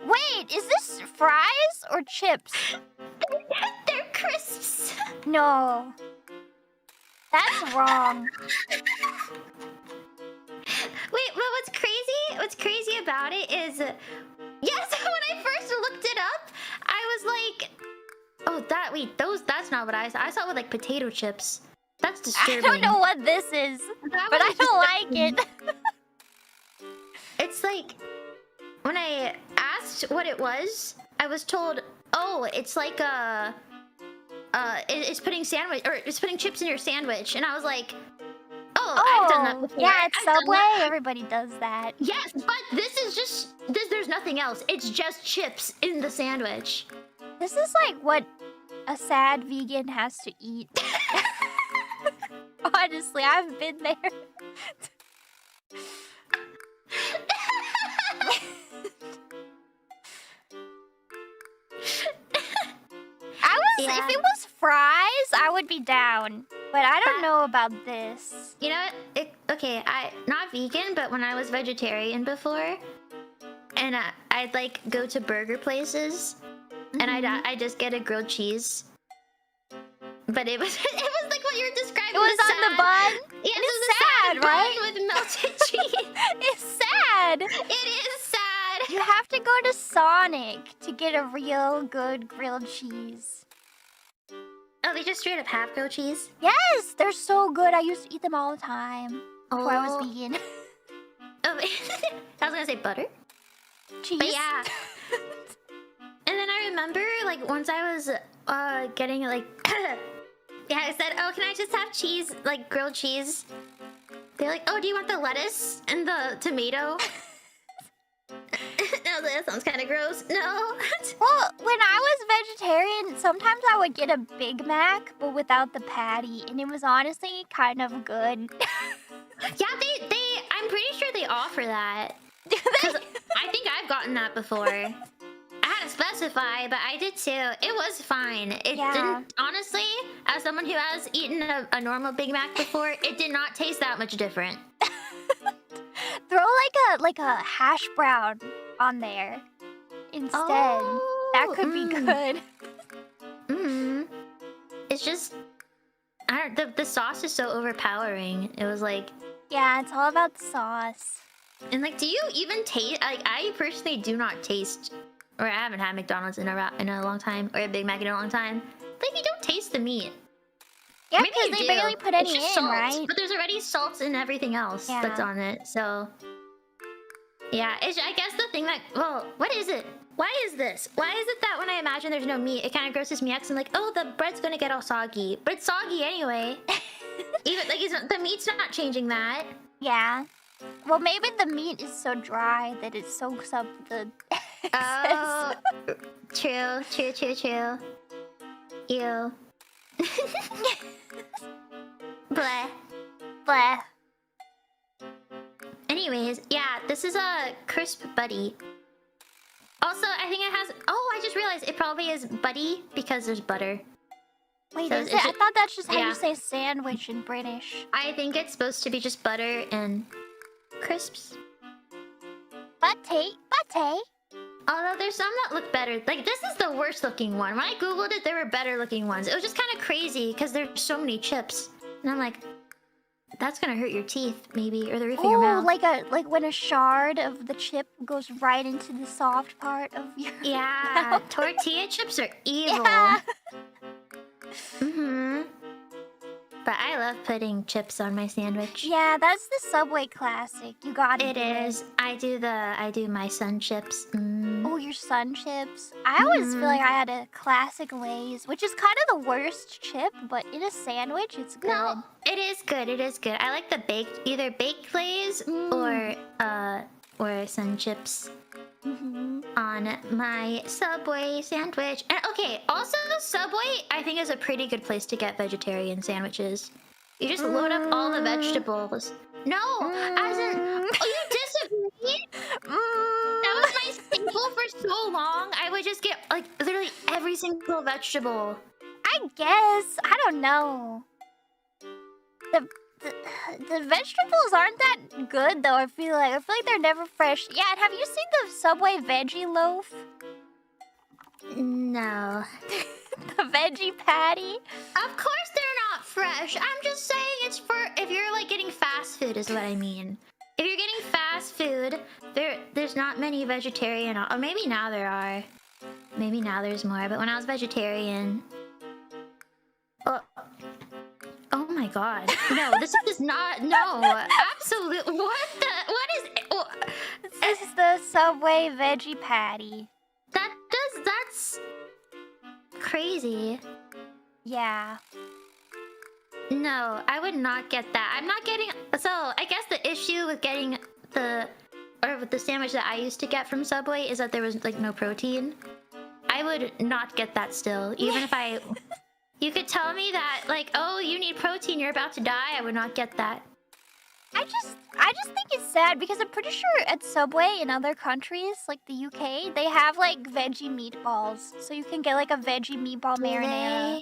Wait, is this fries or chips? They're crisps. No. That's wrong. Wait, but what's crazy about it is, yes, when I first looked it up, I was like, oh, that's not what I saw. I saw it with like potato chips. That's disturbing. I don't know what this is, but I don't like it. It's like, when I asked what it was, I was told, oh, it's like it's putting chips in your sandwich, and I was like, oh, I've done that before. Yeah, at Subway, everybody does that. Yes, but this is just there's nothing else. It's just chips in the sandwich. This is like what a sad vegan has to eat. Honestly, I've been there. If it was fries, I would be down. But I don't know about this. You know what? Okay, not vegan, but when I was vegetarian before, and I'd like go to burger places, and I just get a grilled cheese but it was like what you were describing. It was on the bun. Yeah, And it was it's a sad, sad right? bun with melted cheese. It's sad. It is sad. You have to go to Sonic to get a real good grilled cheese. Oh, they just straight up have grilled cheese? Yes, they're so good. I used to eat them all the time before I was Oh. vegan. Oh, I was gonna say butter. Cheese. But yeah. And then I remember, like, once I was getting, like... yeah, I said, oh, can I just have cheese, like, grilled cheese? They're like, oh, do you want the lettuce and the tomato? No, that sounds kind of gross. No. Well, when I was vegetarian, sometimes I would get a Big Mac, but without the patty, and it was honestly kind of good. Yeah, I'm pretty sure they offer that. Do 'Cause they? I think I've gotten that before. I had to specify, but I did too. It was fine. It Yeah. didn't, honestly, as someone who has eaten a normal Big Mac before, it did not taste that much different. Throw like a hash brown on there instead. That could be good. Mm. It's just, the sauce is so overpowering. It was like, Yeah, it's all about the sauce. and like, do you even taste? Like, I personally do not taste, or I haven't had McDonald's in a long time, or a Big Mac in a long time. Like, you don't taste the meat. Yeah, Maybe because you they do. barely put It's any just in, salt, right? But there's already salt and everything else that's Yeah. on it. So, yeah, I guess the thing that, well, what is it? Why is this? Why is it that when I imagine there's no meat, it kind of grosses me out? 'Cause I'm like, oh, the bread's gonna get all soggy, but it's soggy anyway. Even like, the meat's not changing that. Yeah. Well, maybe the meat is so dry that it soaks up the Oh, excess. true. Ew. Bleh. Bleh. Anyways, yeah, this is a crisp buddy. Also, I think it has. Oh, I just realized it probably is buddy because there's butter. Wait, So is it's it? I just- thought that's just how yeah. you say sandwich in British. I think it's supposed to be just butter and crisps. Butte. Although there's some that look better. Like, this is the worst looking one. When I googled it, there were better looking ones. It was just kind of crazy because there's so many chips. And I'm like, that's gonna hurt your teeth, maybe, or the roof of your Oh, mouth. like when a shard of the chip goes right into the soft part of your Yeah, mouth. tortilla chips are evil. Yeah. Mm-hmm. But I love putting chips on my sandwich. Yeah, that's the Subway classic. You got It is. I do my sun chips. Mm. Oh, your sun chips. I always feel like I had a classic Lay's, which is kind of the worst chip, but in a sandwich, it's good. No, it is good. It is good. I like the either baked Lay's or sun chips on my Subway sandwich. And okay, also Subway I think is a pretty good place to get vegetarian sandwiches. You just load up all the vegetables. No, as in, oh, you disagree? That was my staple for so long. I would just get like literally every single vegetable. I guess. I don't know. The vegetables aren't that good though. I feel like they're never fresh. Yeah, and have you seen the Subway veggie loaf? No. The veggie patty? Of course they're not fresh. I'm just saying it's for if you're like getting fast food is what I mean. If you're getting fast food, there's not many vegetarian. Or maybe now there are. Maybe now there's more. But when I was vegetarian, oh my god, no, this is not. No, absolutely. What is? Oh, This is the Subway veggie patty. that's crazy. Yeah. No, I would not get that. I'm not getting. So I guess the issue with getting with the sandwich that I used to get from Subway is that there was like no protein. I would not get that still, even if I. You could tell me that like, oh, you need protein, you're about to die. I would not get that. I just think it's sad because I'm pretty sure at Subway in other countries, like the UK, they have like veggie meatballs. So you can get like a veggie meatball marinara.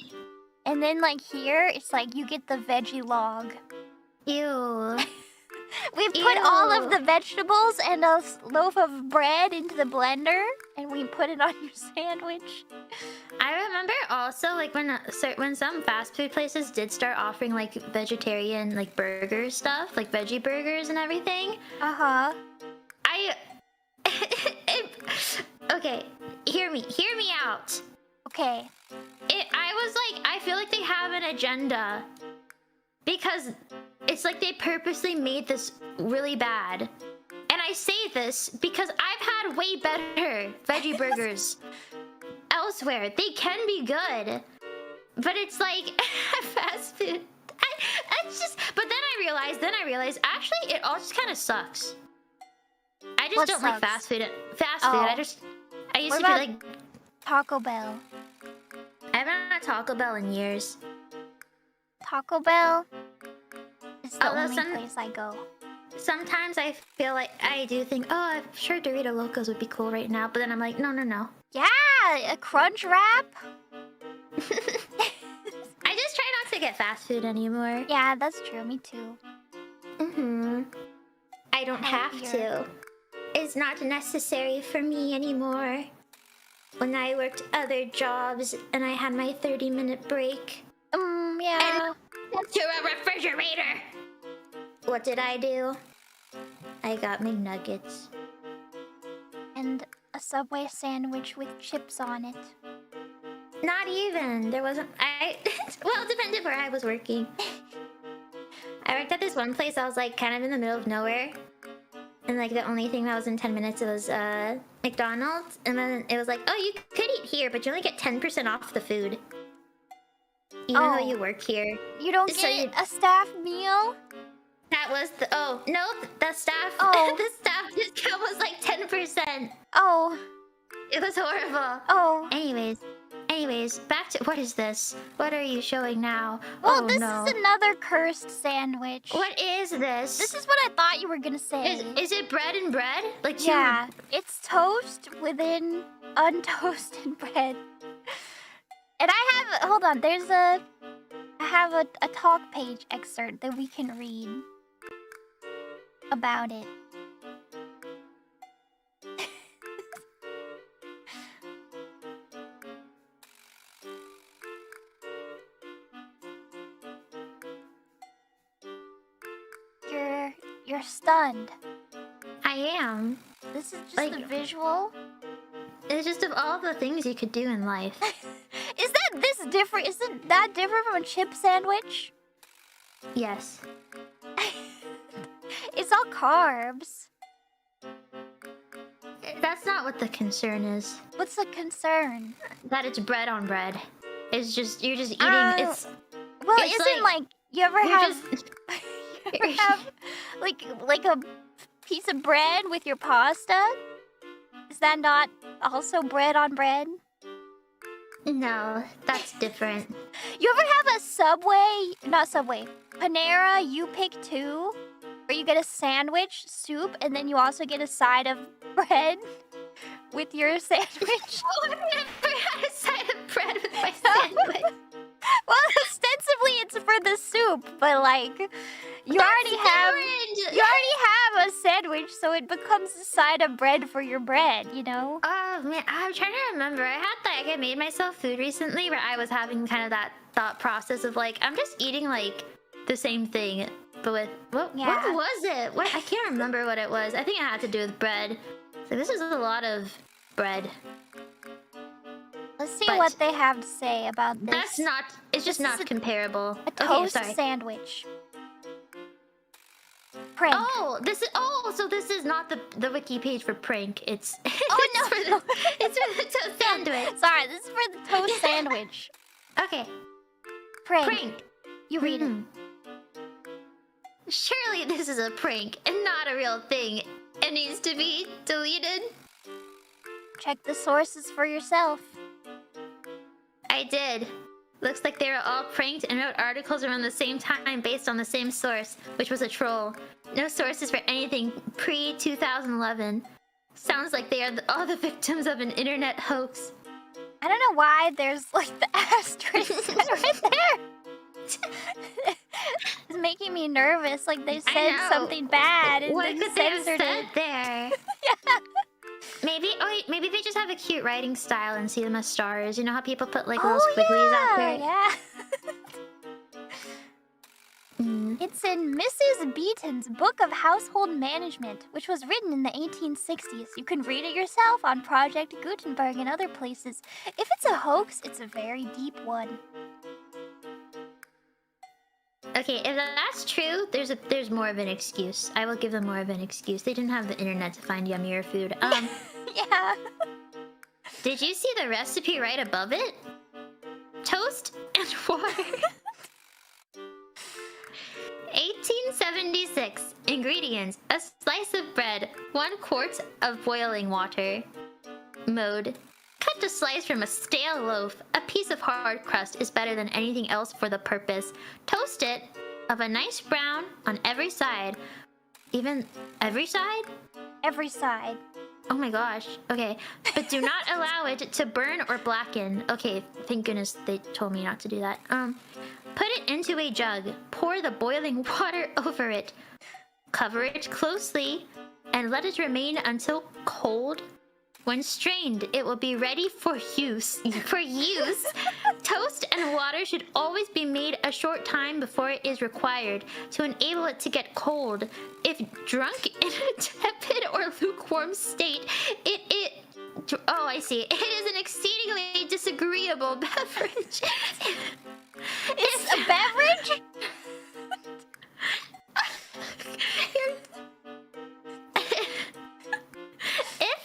And then like here, it's like you get the veggie log. Ew. We put all of Ew. the vegetables and a loaf of bread into the blender, and we put it on your sandwich. I remember also like when some fast food places did start offering like vegetarian like burger stuff, like veggie burgers and everything. Uh-huh. Okay, hear me out. Okay. I feel like they have an agenda because it's like they purposely made this really bad. And I say this because I've had way better veggie burgers elsewhere. They can be good, but it's like fast food. It's just. But then I realized actually it all just kind of sucks. I just What don't like sucks? fast food. I used What to be about like. Taco Bell? I haven't had Taco Bell in years. Taco Bell is the Although only place I go. Sometimes I feel like I do think, oh, I'm sure Dorito Locos would be cool right now, but then I'm like, no. Yeah, a crunch wrap. I just try not to get fast food anymore. Yeah, that's true. Me too. I don't have Healthier. to. It's not necessary for me anymore. When I worked other jobs and I had my 30-minute break. Yeah. To a refrigerator. What did I do? I got McNuggets. And a Subway sandwich with chips on it. Not even. There wasn't. Well, it depended where I was working. I worked at this one place. I was like kind of in the middle of nowhere, and like the only thing that was in 10 minutes was McDonald's. And then it was like, oh, you could eat here, but you only get 10% off the food, even though you work here. You don't So get a staff meal? That was the the staff. Oh. The staff discount was like 10%. Oh. It was horrible. Oh. Anyways, back to what is this? What are you showing now? Well, oh this no. is another cursed sandwich. What is this? This is what I thought you were gonna say. Is it bread and bread? Like two? Yeah, it's toast within untoasted bread. And hold on, I have a talk page excerpt that we can read about it. You're stunned. I am. This is just Like- the visual. It's just of all the things you could do in life. Is that different? Isn't that different from a chip sandwich? Yes. It's all carbs. That's not what the concern is. What's the concern? That it's bread on bread. It's just you're just eating. It's Well, It's isn't like you ever you're have just you ever have like a piece of bread with your pasta? Is that not also bread on bread? no. That's different. You ever have Panera, you pick two, where you get a sandwich, soup, and then you also get a side of bread with your sandwich? I've never had a side of bread with my sandwich. Well, ostensibly it's for the soup, but like you already have a sandwich, so it becomes a side of bread for your bread, you know? Oh man, I'm trying to remember. I made myself food recently where I was having kind of that thought process of like I'm just eating like the same thing, but with what was it? What I can't remember what it was. I think it had to do with bread. So this is a lot of bread. Let's see But- what they have to say about this. That's not. It's just This not is comparable. a toast okay, sorry. sandwich. Prank. So this is not the wiki page for prank. It's no. It's for the toast sandwich. Sorry, this is for the toast sandwich. Okay, Prank. You read it. Mhm. Surely this is a prank and not a real thing. It needs to be deleted. Check the sources for yourself. I did. Looks like they were all pranked and wrote articles around the same time based on the same source, which was a troll. No sources for anything pre-2011. Sounds like they are all the victims of an internet hoax. I don't know why there's like the asterisk right there. It's making making me nervous. Like they I said know. something bad and What then could they have censored said it. there? Maybe they just have a cute writing style and see them as stars. You know how people put like little squigglies out there? Yeah. Mm. It's in Mrs. Beaton's Book of Household Management, which was written in the 1860s. You can read it yourself on Project Gutenberg and other places. If it's a hoax, it's a very deep one. Okay, if that's true, there's more of an excuse. I will give them more of an excuse. They didn't have the internet to find yummier food. Yeah. Did you see the recipe right above it? Toast and water. 1876. Ingredients: a slice of bread, 1 quart of boiling water. Mode: cut a slice from a stale loaf. A piece of hard crust is better than anything else for the purpose. Toast it of a nice brown on every side. Even every side? Every side. Oh my gosh. Okay. But do not allow it to burn or blacken. Okay, thank goodness they told me not to do that. Put it into a jug. Pour the boiling water over it. Cover it closely and let it remain until cold. When strained, it will be ready for use. Toast and water should always be made a short time before it is required to enable it to get cold. If drunk in a tepid or lukewarm state, oh, I see. It is an exceedingly disagreeable beverage. It's a beverage? If,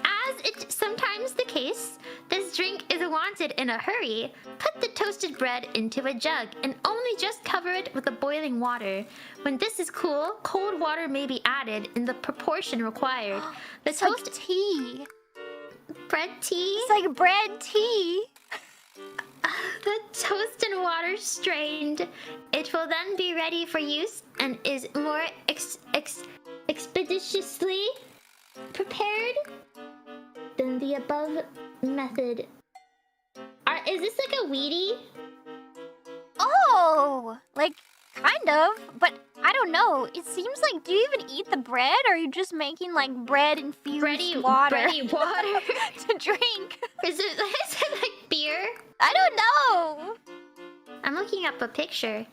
as it's sometimes the case, this drink is wanted in a hurry, put the toasted bread into a jug and only just cover it with the boiling water. When this is cool, cold water may be added in the proportion required. The It's toast like tea. bread tea. It's like bread tea. The toast and water strained. It will then be ready for use and is more expeditiously prepared than the above method. Is this like a Wheatie? Oh, like kind of, but I don't know. It seems like, do you even eat the bread, or are you just making like bread infused water Bready water. to drink? Is it like beer? I don't know. I'm looking up a picture.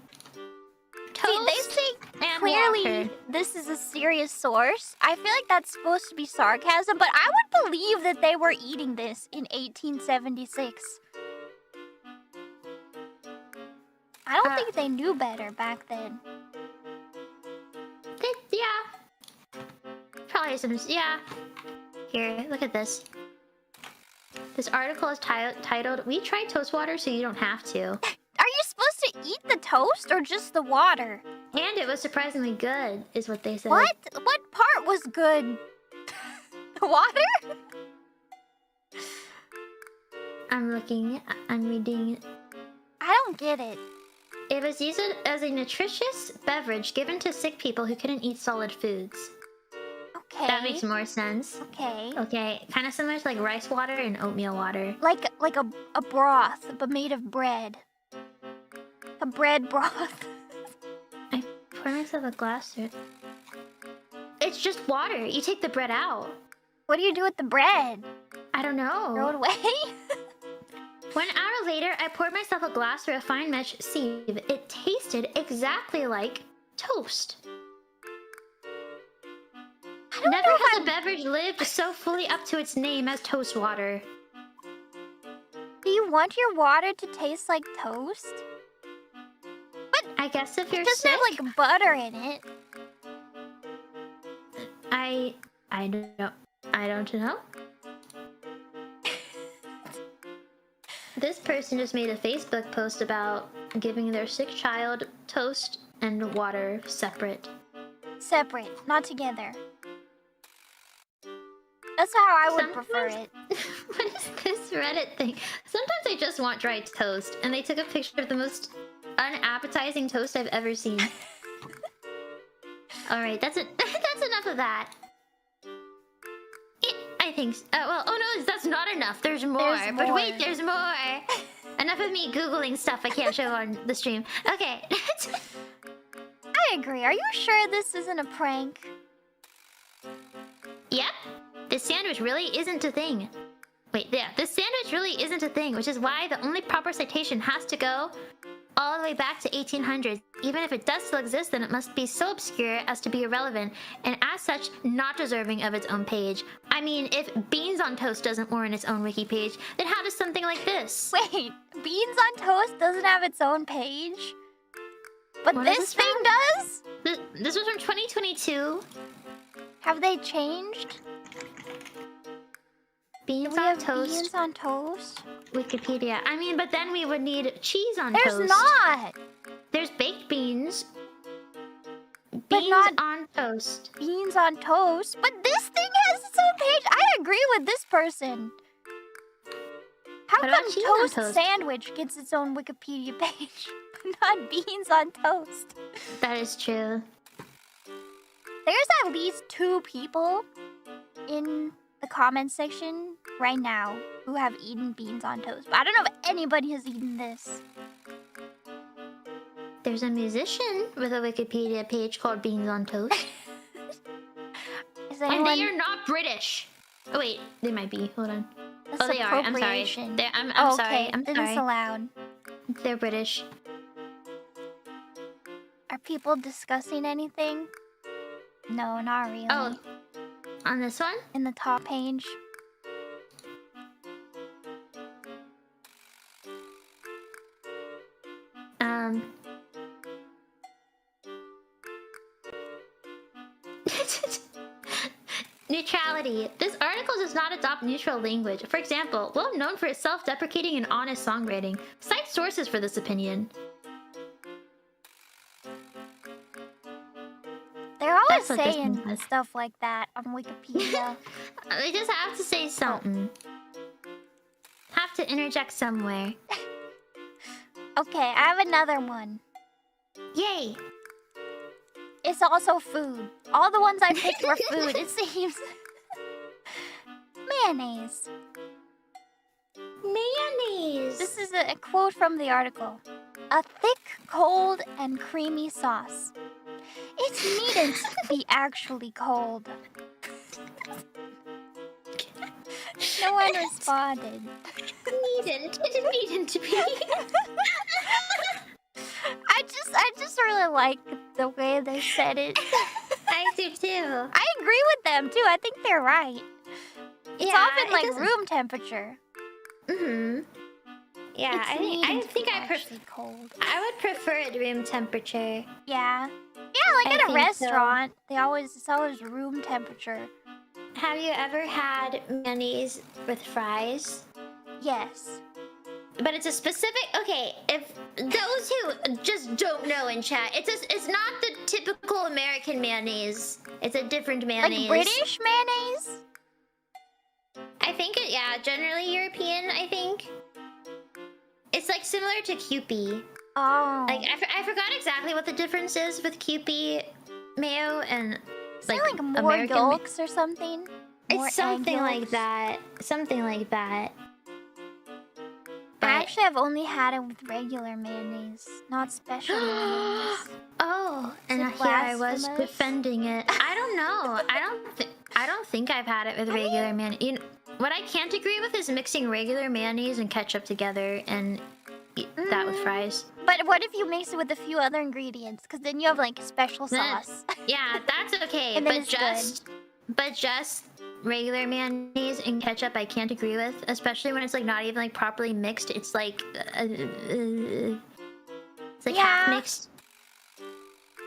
See, they say and clearly water. this is a serious source. I feel like that's supposed to be sarcasm, but I would believe that they were eating this in 1876. I don't think they knew better back then. Yeah. Probably some. Yeah. Here, look at this. This article is titled, "We try toast water so you don't have to." Are you supposed to eat the toast or just the water? And it was surprisingly good, is what they said. What? What part was good? The water? I'm reading. I don't get it. It was used as a nutritious beverage given to sick people who couldn't eat solid foods. Okay. That makes more sense. Okay. Okay, kind of similar to like rice water and oatmeal water. Like a broth, but made of bread. A bread broth. I pour myself a glass of. It's just water. You take the bread out. What do you do with the bread? I don't know. Throw it away? 1 hour later, I poured myself a glass through a fine mesh sieve. It tasted exactly like toast. Never has a beverage lived so fully up to its name as toast water. Do you want your water to taste like toast? But I guess if you're it doesn't sick, have like butter in it. I don't know. This person just made a Facebook post about giving their sick child toast and water separate. Separate, not together. That's how I would prefer it. What is this Reddit thing? Sometimes I just want dry toast, and they took a picture of the most unappetizing toast I've ever seen. All right, that's it. That's enough of that. I think. Well, oh no, that's not enough. There's more. But wait, there's more. Enough of me googling stuff I can't show on the stream. Okay. I agree. Are you sure this isn't a prank? Yep. This sandwich really isn't a thing. Wait, yeah, this sandwich really isn't a thing, which is why the only proper citation has to go all the way back to 1800s. Even if it does still exist, then it must be so obscure as to be irrelevant, and as such, not deserving of its own page. I mean, if beans on toast doesn't warrant its own wiki page, then how does something like this? Wait, beans on toast doesn't have its own page? But What is this this thing from? does? This was from 2022. Have they changed? Beans We on have toast. beans on toast? Wikipedia. I mean, but then we would need cheese on There's toast. not! There's baked beans. But Beans not on toast. beans on toast. But this thing has its own page. I agree with this person. How What about come cheese on toast toast? sandwich gets its own Wikipedia page, but not beans on toast? That is true. There's at least 2 people in the comment section right now who have eaten beans on toast. But I don't know if anybody has eaten this. There's a musician with a Wikipedia page called Beans on Toast. Is And anyone... they are not British. Oh wait, they might be. Hold on. That's Oh, they are. I'm sorry. appropriation. I'm Oh, sorry. okay. I'm Then sorry. it's allowed. They're British. Are people discussing anything? No, not really. Oh, on this one? In the top page. Neutrality. This article does not adopt neutral language. For example, well known for its self-deprecating and honest songwriting. Cite sources for this opinion. They're always That's what this saying one says. stuff like that on Wikipedia. They just have to say something. Have to interject somewhere. Okay, I have another one. Yay! It's also food. All the ones I picked were food, it seems. Mayonnaise. Mayonnaise! This is a quote from the article. A thick, cold, and creamy sauce. It needn't be actually cold. No one responded. Needn't. It didn't need to be. I just really like the way they said it. I do too. I agree with them too. I think they're right. It's often like room temperature. Mm-hmm. Yeah, It's I needn't think be I actually cold. would prefer it room temperature. Yeah. Yeah, like I at a think so. restaurant, it's always room temperature. Have you ever had mayonnaise with fries? Yes. But it's a specific. Okay, if those who just don't know in chat, it's not the typical American mayonnaise. It's a different mayonnaise. Like British mayonnaise? I think it. Yeah, generally European. I think it's like similar to Kewpie. Oh. Like I forgot exactly what the difference is with Kewpie mayo and Is there like more American yolks or something? More It's something egg like yolks? that. Something like that. But Actually, I've only had it with regular mayonnaise, not special mayonnaise. oh, and it here I was blasphemous? defending it. I don't know. I don't think I've had it with regular mayonnaise. You know, what I can't agree with is mixing regular mayonnaise and ketchup together and eat that with fries. But what if you mix it with a few other ingredients? Because then you have like special Then- sauce. Yeah, that's okay. And then But it's just regular mayonnaise and ketchup I can't agree with, especially when it's like not even like properly mixed. It's like it's like half Yeah. mixed.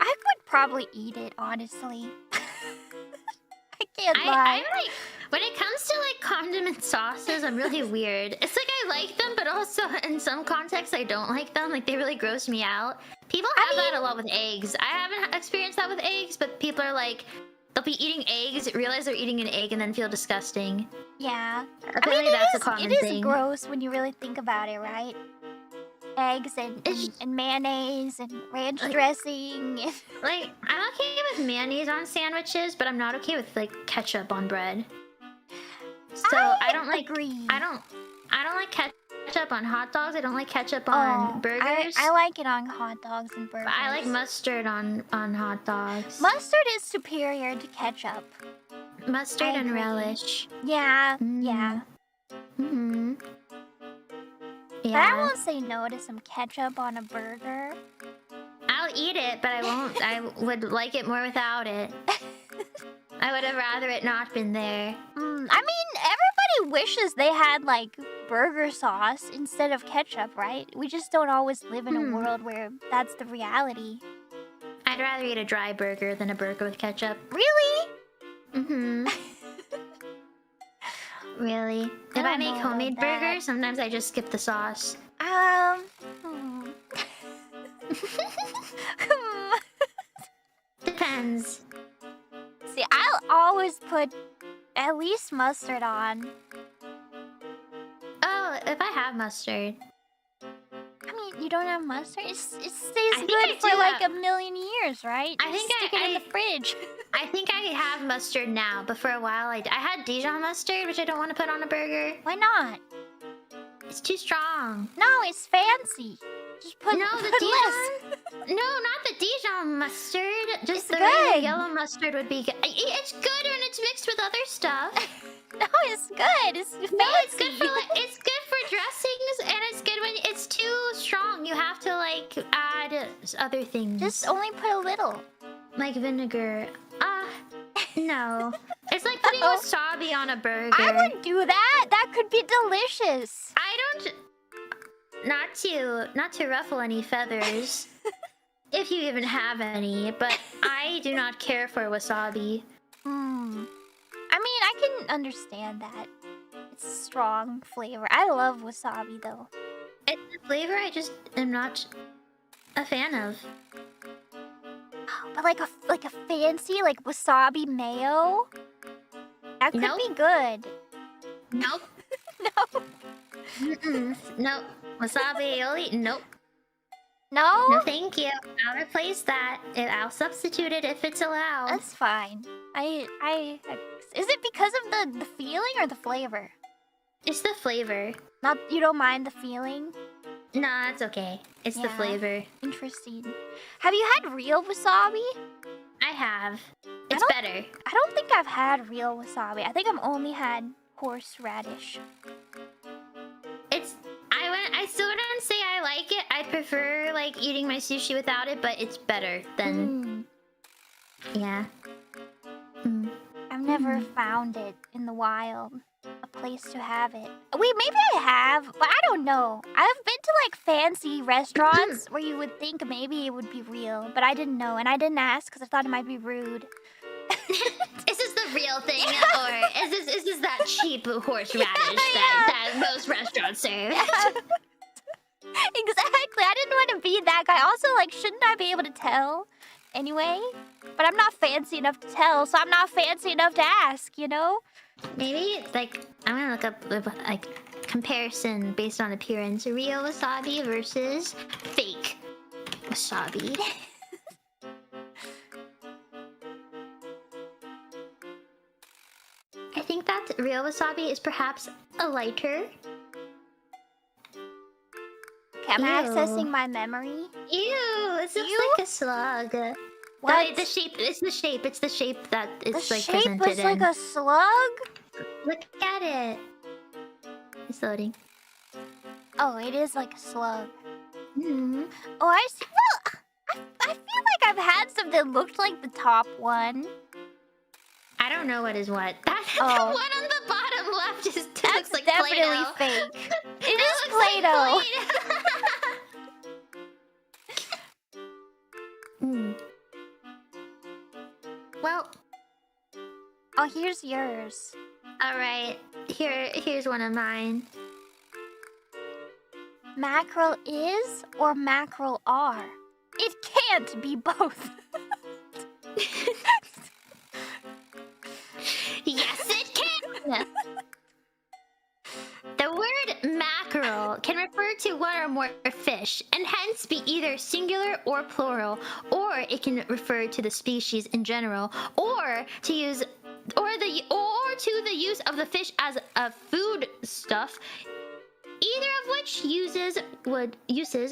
I could probably eat it, honestly. I can't I'm lie. like, when it comes to like condiment sauces, I'm really weird. It's like I like them, but also in some contexts I don't like them. Like they really gross me out. People have that a lot with eggs. I haven't experienced that with eggs, but people are like, they'll be eating eggs, realize they're eating an egg, and then feel disgusting. Yeah. I feel like that's a common it is thing. gross when you really think about it, right? Eggs and mayonnaise and ranch dressing. And... Like, I'm okay with mayonnaise on sandwiches, but I'm not okay with like ketchup on bread. So I don't like agree. I don't like ketchup ketchup on hot dogs. I don't like ketchup on burgers. I like it on hot dogs and burgers. But I like mustard on hot dogs. Mustard is superior to ketchup. Mustard and relish. Yeah, yeah. Mm-hmm. But I won't say no to some ketchup on a burger. I'll eat it, but I won't. I would like it more without it. I would have rather it not been there. I mean, everybody wishes they had, like, burger sauce instead of ketchup, right? We just don't always live in a world where that's the reality. I'd rather eat a dry burger than a burger with ketchup. Really? Mm-hmm. Really? If I make homemade burgers, sometimes I just skip the sauce. Depends. See, I'll always put at least mustard on. Oh, if I have mustard. I mean, you don't have mustard? It stays good for like a million years, right? I think stick it in the fridge. I think I have mustard now, but for a while I had Dijon mustard, which I don't want to put on a burger. Why not? It's too strong. No, it's fancy. Just put the Dijon. No, not the Dijon mustard. Just the regular yellow mustard would be good. It's good when it's mixed with other stuff. No, it's good. It's fancy. No, it's good for dressings, and it's good when it's too strong. You have to like add other things. Just only put a little. Like vinegar. No. It's like putting wasabi on a burger. I wouldn't do that. That could be delicious. I don't. Not to ruffle any feathers, if you even have any, but I do not care for wasabi. I mean, I can understand that. It's a strong flavor. I love wasabi though. It's a flavor I just am not a fan of. But like a fancy like wasabi mayo, that could be good. Nope. No. Nope. Wasabi aioli? Nope. No? No, thank you. I'll replace that. I'll substitute it if it's allowed. That's fine. Is it because of the feeling or the flavor? It's the flavor. Not you don't mind the feeling? Nah, it's okay. It's the flavor. Interesting. Have you had real wasabi? I have. It's better. I don't think I've had real wasabi. I think I've only had horseradish. I still wouldn't say I like it. I prefer like eating my sushi without it, but it's better than yeah. I've never found it in the wild. A place to have it. Wait, maybe I have, but I don't know. I've been to like fancy restaurants where you would think maybe it would be real, but I didn't know, and I didn't ask because I thought it might be rude. Is this the real thing, or is this that cheap horseradish that most restaurants serve? Exactly. I didn't want to be that guy. Also, like, shouldn't I be able to tell anyway? But I'm not fancy enough to tell, so I'm not fancy enough to ask, you know? Maybe, like, I'm gonna look up, like, comparison based on appearance. Real wasabi versus fake wasabi. I think that real wasabi is perhaps a lighter. Okay, I'm accessing my memory. Ew, this looks like a slug. What? The shape, it's the shape that it's the like shape presented is like a slug? Look at it. It's loading. Oh, it is like a slug. Mm-hmm. Oh, I see. Well, I feel like I've had some that looked like the top one. I don't know what is what. That the one on the bottom left looks like definitely Play-Doh. fake. It is Play-Doh. Like Well. Oh, here's yours. All right. Here's one of mine. Mackerel is or mackerel are? It can't be both. Yes, it can. The word mackerel can refer to one or more fish, and hence be either singular or plural, or it can refer to the species in general, or to the use of the fish as a food stuff. either of which uses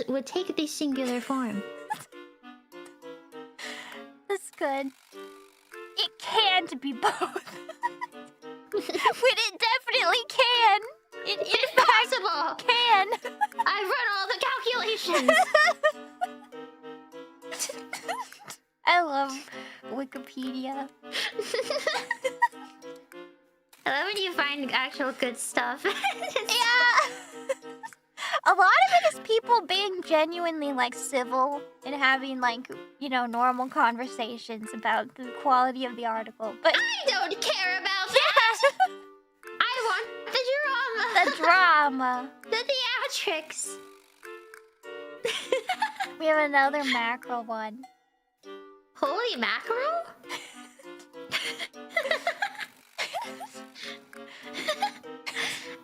would take the singular form. That's good. It can't be both. But it definitely can. It It's possible. can. I've run all the calculations. I love Wikipedia. I love when you find actual good stuff. Yeah. A lot of it is people being genuinely like civil and having like, you know, normal conversations about the quality of the article. But I don't care about that. I want the drama. the drama. The theatrics. We have another mackerel one. Holy mackerel?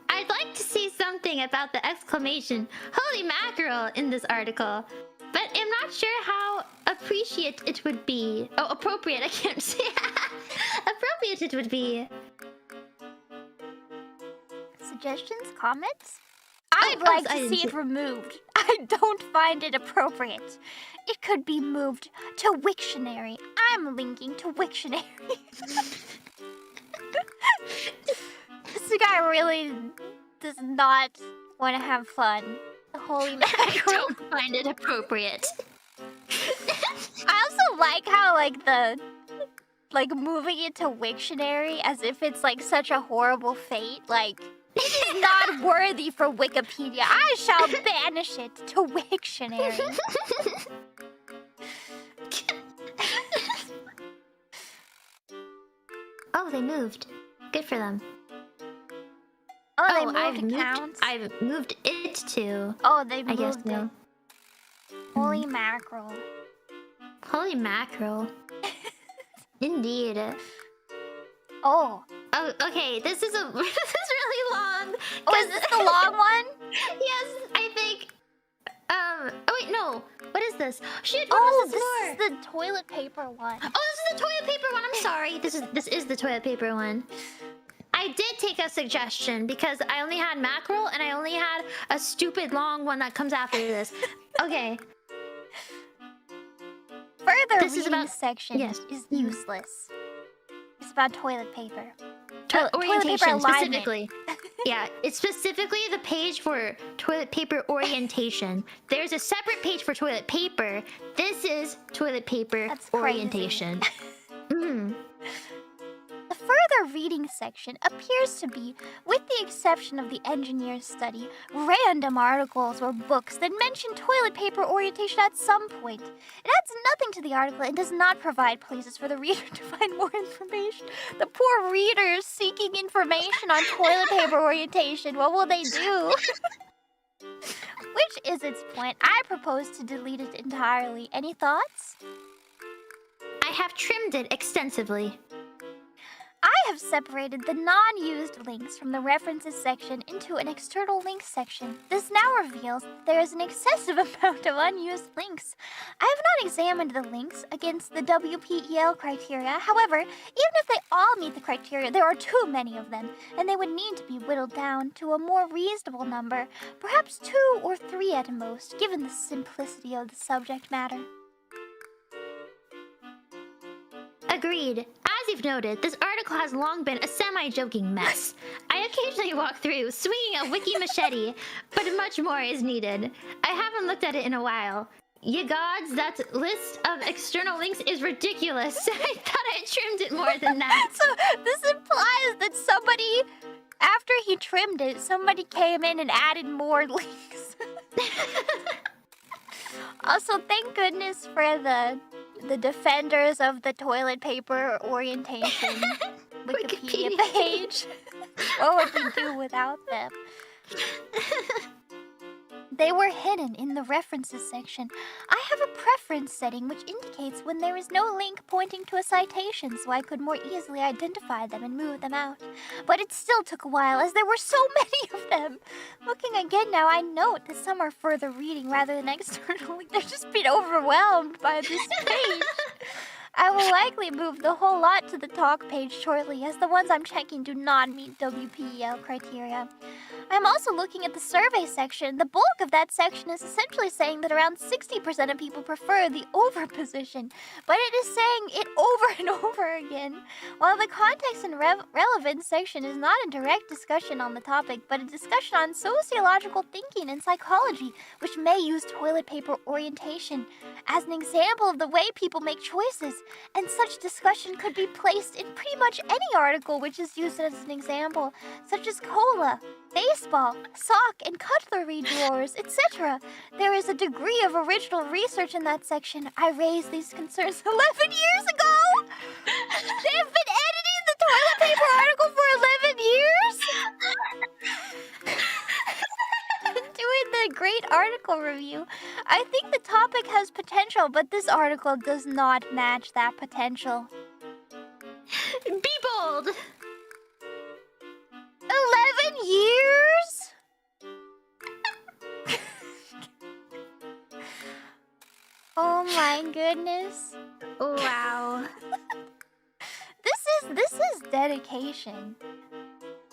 I'd like to see something about the exclamation "Holy mackerel" in this article, but I'm not sure how appropriate it would be. Oh, appropriate, I can't say. Appropriate it would be. Suggestions? Comments? I'd like to see it removed. I don't find it appropriate. It could be moved to Wiktionary. I'm linking to Wiktionary. This guy really does not want to have fun. Holy I mackerel. don't find it appropriate. I also like how like moving it to Wiktionary as if it's like such a horrible fate. Like, this is not worthy for Wikipedia. I shall banish it to Wiktionary. Oh, they moved. Good for them. Oh, they moved accounts? I've moved it to. Oh, they I moved guess it. so. Holy mackerel. Holy mackerel. Indeed. Oh. Oh, okay. This is this is really long. Oh, is this the long one? Yes, I think. Oh wait, no. What is this? Shoot. What Oh, was this for? is the toilet paper one. Oh, this is the toilet paper one. I'm sorry. This is the toilet paper one. I did take a suggestion because I only had mackerel and I only had a stupid long one that comes after this. Okay. Further This is reading about- section yes. is useless. It's about toilet paper. Orientation toilet paper alignment. specifically. Yeah, it's specifically the page for toilet paper orientation. There's a separate page for toilet paper. This is toilet paper That's crazy. orientation. Mm. The further reading section appears to be, with the exception of the engineer's study, random articles or books that mention toilet paper orientation at some point. It adds nothing to the article and does not provide places for the reader to find more information. The poor readers seeking information on toilet paper orientation, what will they do? Which is its point. I propose to delete it entirely. Any thoughts? I have trimmed it extensively. I have separated the non-used links from the references section into an external links section. This now reveals that there is an excessive amount of unused links. I have not examined the links against the WPEL criteria. However, even if they all meet the criteria, there are too many of them, and they would need to be whittled down to a more reasonable number, perhaps 2 or 3 at most, given the simplicity of the subject matter. Agreed. As you've noted, this article has long been a semi-joking mess. I occasionally walk through, swinging a wiki machete, but much more is needed. I haven't looked at it in a while. Ye gods, that list of external links is ridiculous. I thought I trimmed it more than that. So this implies that somebody, after he trimmed it, somebody came in and added more links. Also, thank goodness for the defenders of the toilet paper orientation Wikipedia page. What would we do without them? They were hidden in the references section. I have a preference setting which indicates when there is no link pointing to a citation, so I could more easily identify them and move them out. But it still took a while as there were so many of them. Looking again now, I note that some are further reading rather than external. They're just being overwhelmed by this page. I will likely move the whole lot to the talk page shortly, as the ones I'm checking do not meet WPEL criteria. I'm also looking at the survey section. The bulk of that section is essentially saying that around 60% of people prefer the over position, but it is saying it over and over again. While the context and relevance section is not a direct discussion on the topic, but a discussion on sociological thinking and psychology, which may use toilet paper orientation as an example of the way people make choices, and such discussion could be placed in pretty much any article which is used as an example, such as cola, baseball, sock and cutlery drawers, etc. There is a degree of original research in that section. I raised these concerns 11 years ago! They have been editing the toilet paper article for 11 years? Doing the great article review. I think the topic has potential, but this article does not match that potential. Be bold! 11 years? Oh my goodness. Wow. This is dedication.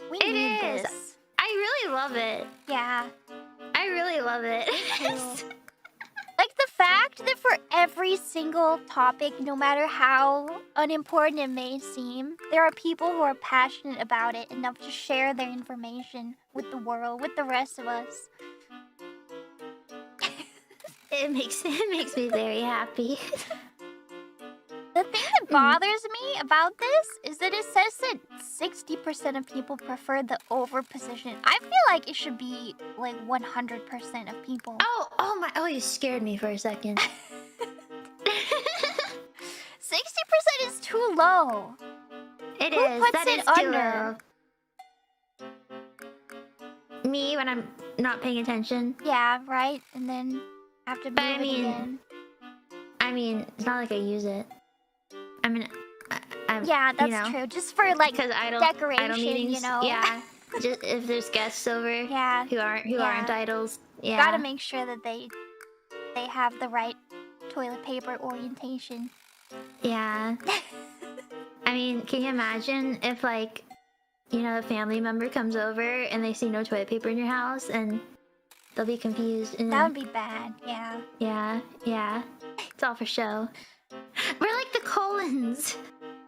We It need is. this. I really love it. Yeah. I really love it. Like the fact that for every single topic, no matter how unimportant it may seem, there are people who are passionate about it enough to share their information with the world, with the rest of us. It makes me very happy. The thing that bothers me about this is that it says that 60% of people prefer the over position. I feel like it should be like 100% of people. Oh, you scared me for a second. 60% is too low. It Who is. puts That it is too under? low. Me when I'm not paying attention. Yeah, right? And then have to move I mean, it again. It's not like I use it. I mean, I'm, Yeah, that's you know, true. Just for like because decoration, idle meetings, you know? Yeah. Just if there's guests over Yeah. who aren't idols. Yeah. Gotta make sure that they have the right toilet paper orientation. Yeah. I mean, can you imagine if like, a family member comes over and they see no toilet paper in your house and they'll be confused and That would be bad, yeah. Yeah. It's all for show. We're like the Colons.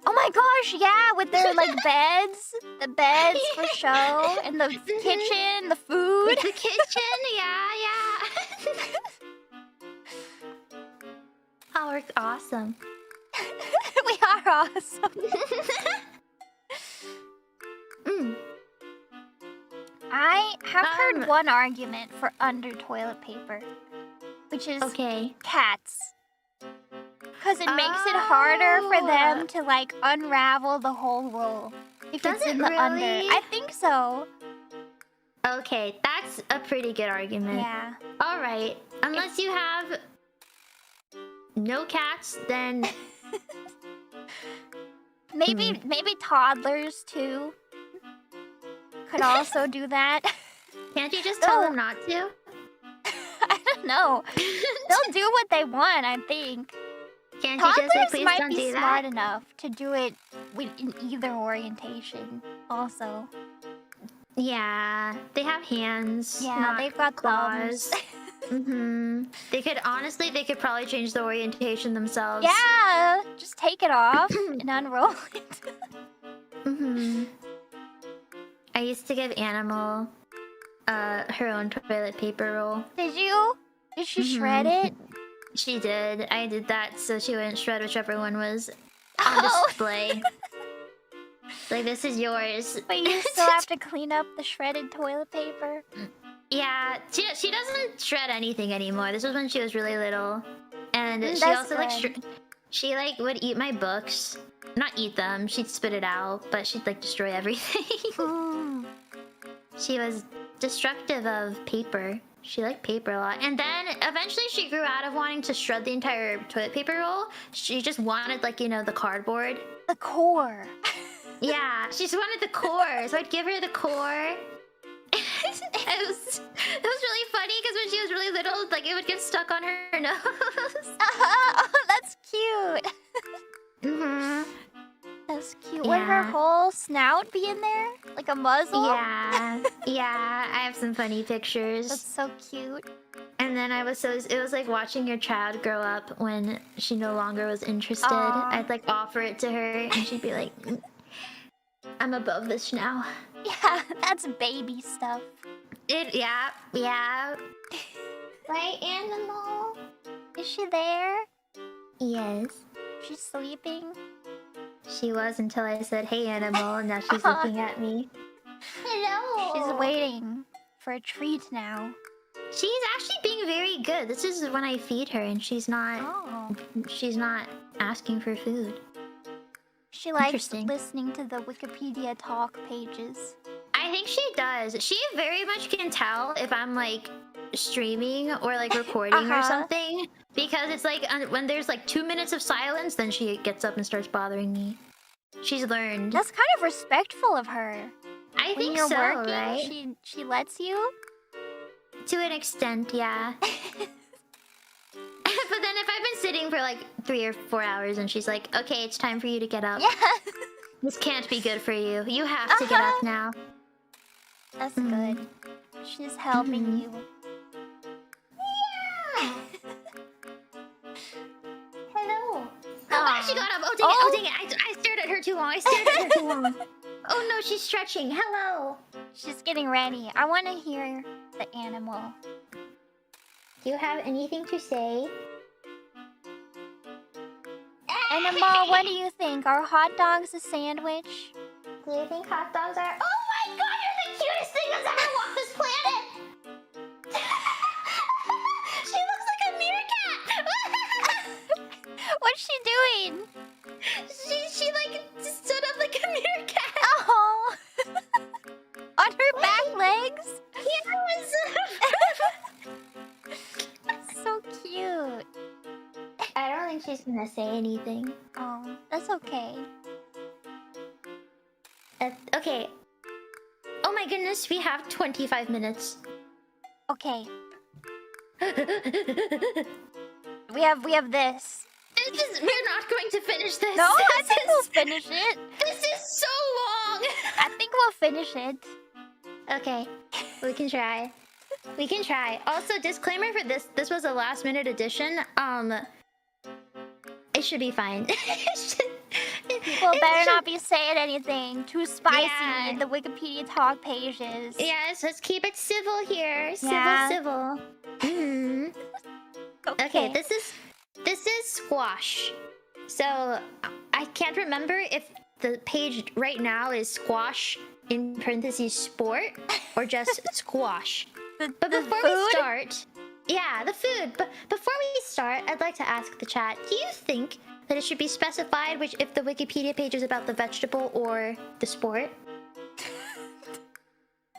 Oh my gosh, yeah, with their like beds. The beds for show. And the kitchen, the food. The kitchen, yeah. Oh, we're awesome. We are awesome. I have heard one argument for under toilet paper, which is Okay. cats. Because it makes it harder for them to like unravel the whole roll. If Does it's it in the under. really? I think so. Okay, that's a pretty good argument. Yeah. All right. Unless you have no cats, then Maybe toddlers too could also do that. can't you just tell them not to? I don't know. They'll do what they want, I think. Can't you just say, Toddlers please might don't be do smart that? enough to do it in either orientation. Also, Yeah, they have hands. yeah, not they've got claws. thumbs. They could probably change the orientation themselves. Yeah, just take it off and unroll it. I used to give Animal her own toilet paper roll. Did you? Did she shred it? She did. I did that so she wouldn't shred whichever one was on Oh. display. Like, this is yours. But you still have to clean up the shredded toilet paper. Yeah, she doesn't shred anything anymore. This was when she was really little, and she That's also good. she like would eat my books. Not eat them. She'd spit it out, but she'd like destroy everything. Mm. She was destructive of paper. She liked paper a lot, and then eventually she grew out of wanting to shred the entire toilet paper roll. She just wanted like the cardboard. The core. Yeah, she just wanted the core, so I'd give her the core. It was really funny because when she was really little, like it would get stuck on her nose. Oh, that's cute. snout be in there? Like a muzzle? Yeah, yeah. I have some funny pictures. That's so cute. And then it was like watching your child grow up when she no longer was interested. Aw. I'd like offer it to her, and she'd be like, "I'm above this now." Yeah, that's baby stuff. Yeah. Right, animal? Is she there? Yes. She's sleeping? She was until I said, "Hey, animal," and now she's looking at me. Hello. She's waiting for a treat now. She's actually being very good. This is when I feed her, and she's not asking for food. She likes Interesting. listening to the Wikipedia Talk Pages. I think she does. She very much can tell if I'm like streaming or like recording or something, because it's like when there's like 2 minutes of silence, then she gets up and starts bothering me. She's learned. That's kind of respectful of her. I When think you're so, working, right? she lets you? To an extent, yeah. But then if I've been sitting for like 3 or 4 hours and she's like, "Okay, it's time for you to get up. Yeah. This can't be good for you. You have to get up now." That's good. She's helping you. Yeah. Hello. Aw. She got up. Oh dang it. I stared at her too long. Oh no, she's stretching. Hello. She's getting ready. I want to hear the animal. Do you have anything to say? Animal, what do you think? Are hot dogs a sandwich? Do you think hot dogs are... Oh my god, you're the cutest thing that's ever walked this planet! She looks like a meerkat! What's she doing? She like stood up like a meerkat! Oh! On her back legs? Yes! So cute. I don't think she's gonna say anything. Oh, that's okay. Okay. Oh my goodness, we have 25 minutes. Okay. We have this. We're not going to finish this. No, I think we'll finish it. This is so long. I think we'll finish it. Okay, we can try. We can try. Also, disclaimer for this: this was a last-minute addition. It should be fine. People better not be saying anything too spicy Yeah. in the Wikipedia Talk Pages. Yes, let's keep it civil here. Yeah. Civil. Mhm. Okay, this is squash. So I can't remember if the page right now is squash in parentheses sport or just squash. But before we start, yeah, the food. But before we start, I'd like to ask the chat: do you think that it should be specified if the Wikipedia page is about the vegetable or the sport?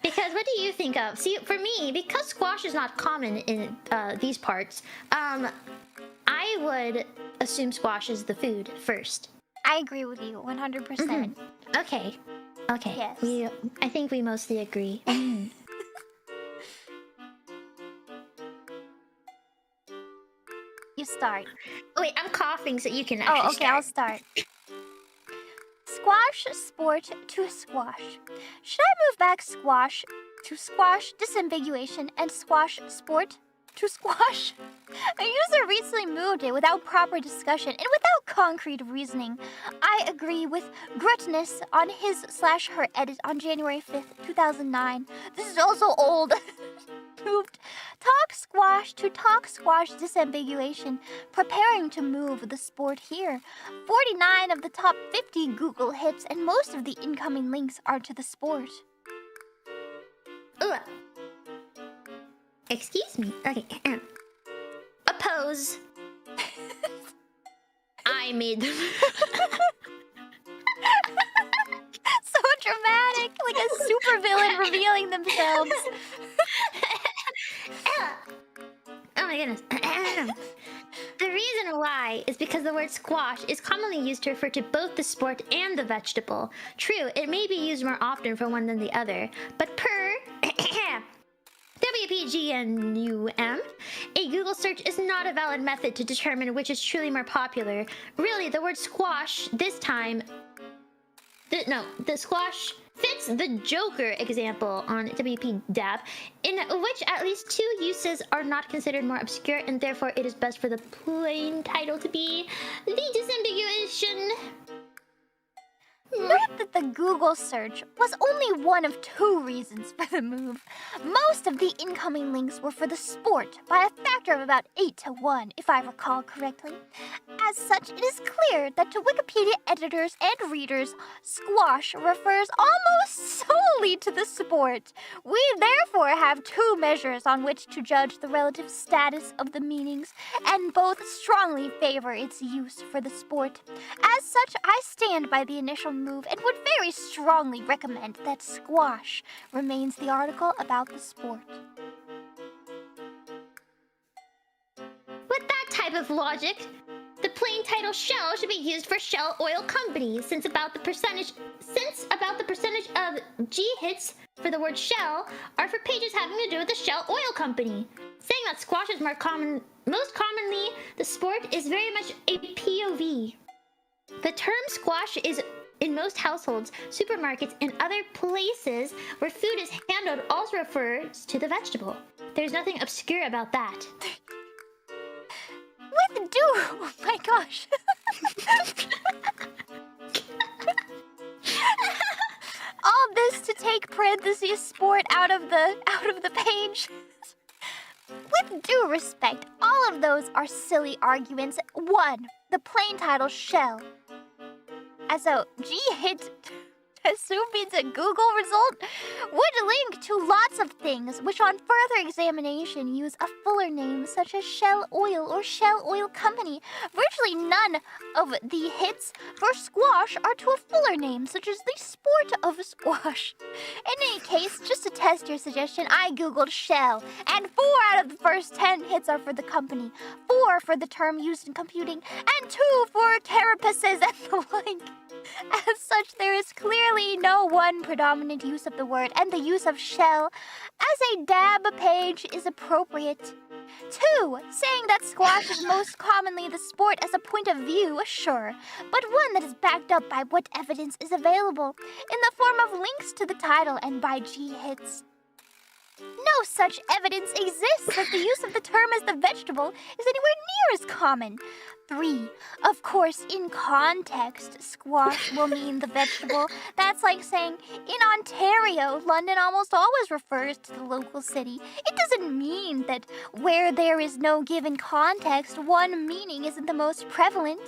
Because what do you think of? See, for me, because squash is not common in these parts, I would assume squash is the food first. I agree with you 100%. Okay. Okay. Yes. I think we mostly agree. You start. Wait, I'm coughing so you can actually Oh, okay, I'll start. Squash, sport to squash. Should I move back squash to squash, disambiguation, and squash, sport to squash? A user recently moved it without proper discussion and without concrete reasoning. I agree with Grutness on his/her edit on January 5th, 2009. This is also old. Moved talk squash to talk squash disambiguation, preparing to move the sport here. 49 of the top 50 Google hits and most of the incoming links are to the sport. Ugh. Excuse me. Okay. Oppose. I made them. So dramatic, like a supervillain revealing themselves. Oh my goodness. The reason why is because the word squash is commonly used to refer to both the sport and the vegetable. True, it may be used more often for one than the other, but per WPGNUM, a Google search is not a valid method to determine which is truly more popular. Really, the word squash this time The squash fits the Joker example on WPDAP, in which at least two uses are not considered more obscure, and therefore it is best for the plain title to be the disambiguation. Note that the Google search was only one of two reasons for the move. Most of the incoming links were for the sport by a factor of about 8 to 1, if I recall correctly. As such, it is clear that to Wikipedia editors and readers, squash refers almost solely to the sport. We therefore have two measures on which to judge the relative status of the meanings, and both strongly favor its use for the sport. As such, I stand by the initial move and would very strongly recommend that squash remains the article about the sport. With that type of logic, the plain title Shell should be used for Shell Oil Company, since about the percentage of G hits for the word Shell are for pages having to do with the Shell Oil Company. Saying that squash is most commonly the sport is very much a POV. The term squash is in most households, supermarkets, and other places where food is handled also refers to the vegetable. There's nothing obscure about that. Oh my gosh. All this to take parentheses sport out of the page. With due respect, all of those are silly arguments. One, the plain title Shell. So, G-hit, assume it's a Google result, would link to lots of things which on further examination use a fuller name such as Shell Oil or Shell Oil Company. Virtually none of the hits for squash are to a fuller name such as the sport of squash. In any case, just to test your suggestion, I googled Shell, and 4 out of the first 10 hits are for the company, 4 for the term used in computing, and 2 for carapaces and the like. As such, there is clearly no one predominant use of the word, and the use of shell as a dab page is appropriate. 2, saying that squash is most commonly the sport as a point of view, sure, but one that is backed up by what evidence is available, in the form of links to the title and by G-hits. No such evidence exists that the use of the term as the vegetable is anywhere near as common. 3, of course, in context, squash will mean the vegetable. That's like saying, in Ontario, London almost always refers to the local city. It doesn't mean that where there is no given context, one meaning isn't the most prevalent.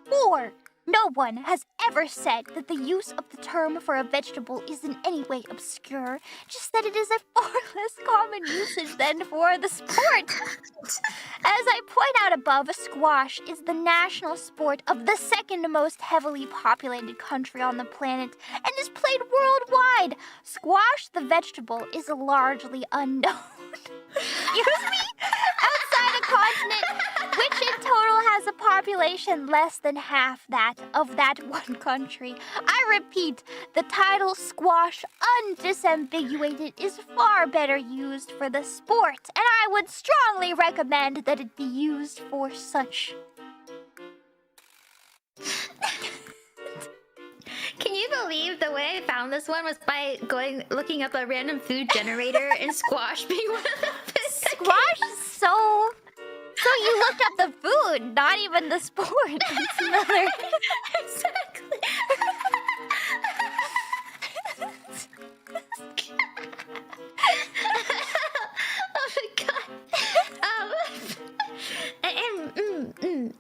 4, no one has ever said that the use of the term for a vegetable is in any way obscure, just that it is a far less common usage than for the sport. As I point out above, squash is the national sport of the second most heavily populated country on the planet and is played worldwide. Squash, the vegetable, is largely unknown. Excuse me? Outside a continent which in total has a population less than half that of that one country. I repeat, the title squash undisambiguated is far better used for the sport, and I would strongly recommend that it be used for such. Can you believe the way I found this one was by looking up a random food generator and squash being one of the Squash is so you looked up the food, not even the sport. It's another exactly. Oh my god.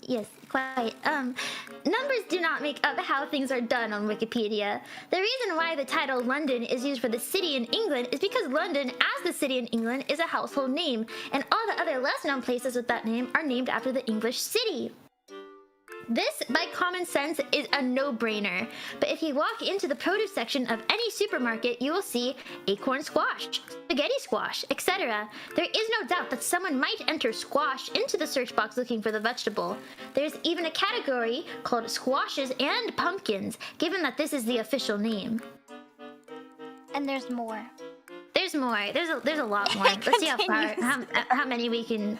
Yes, quiet. Numbers do not make up how things are done on Wikipedia. The reason why the title London is used for the city in England is because London, as the city in England, is a household name, and all the other less known places with that name are named after the English city. This, by common sense, is a no-brainer, but if you walk into the produce section of any supermarket, you will see acorn squash, spaghetti squash, etc. There is no doubt that someone might enter squash into the search box looking for the vegetable. There's even a category called squashes and pumpkins, given that this is the official name. And there's more. There's more. There's a lot more. Let's see how many we can...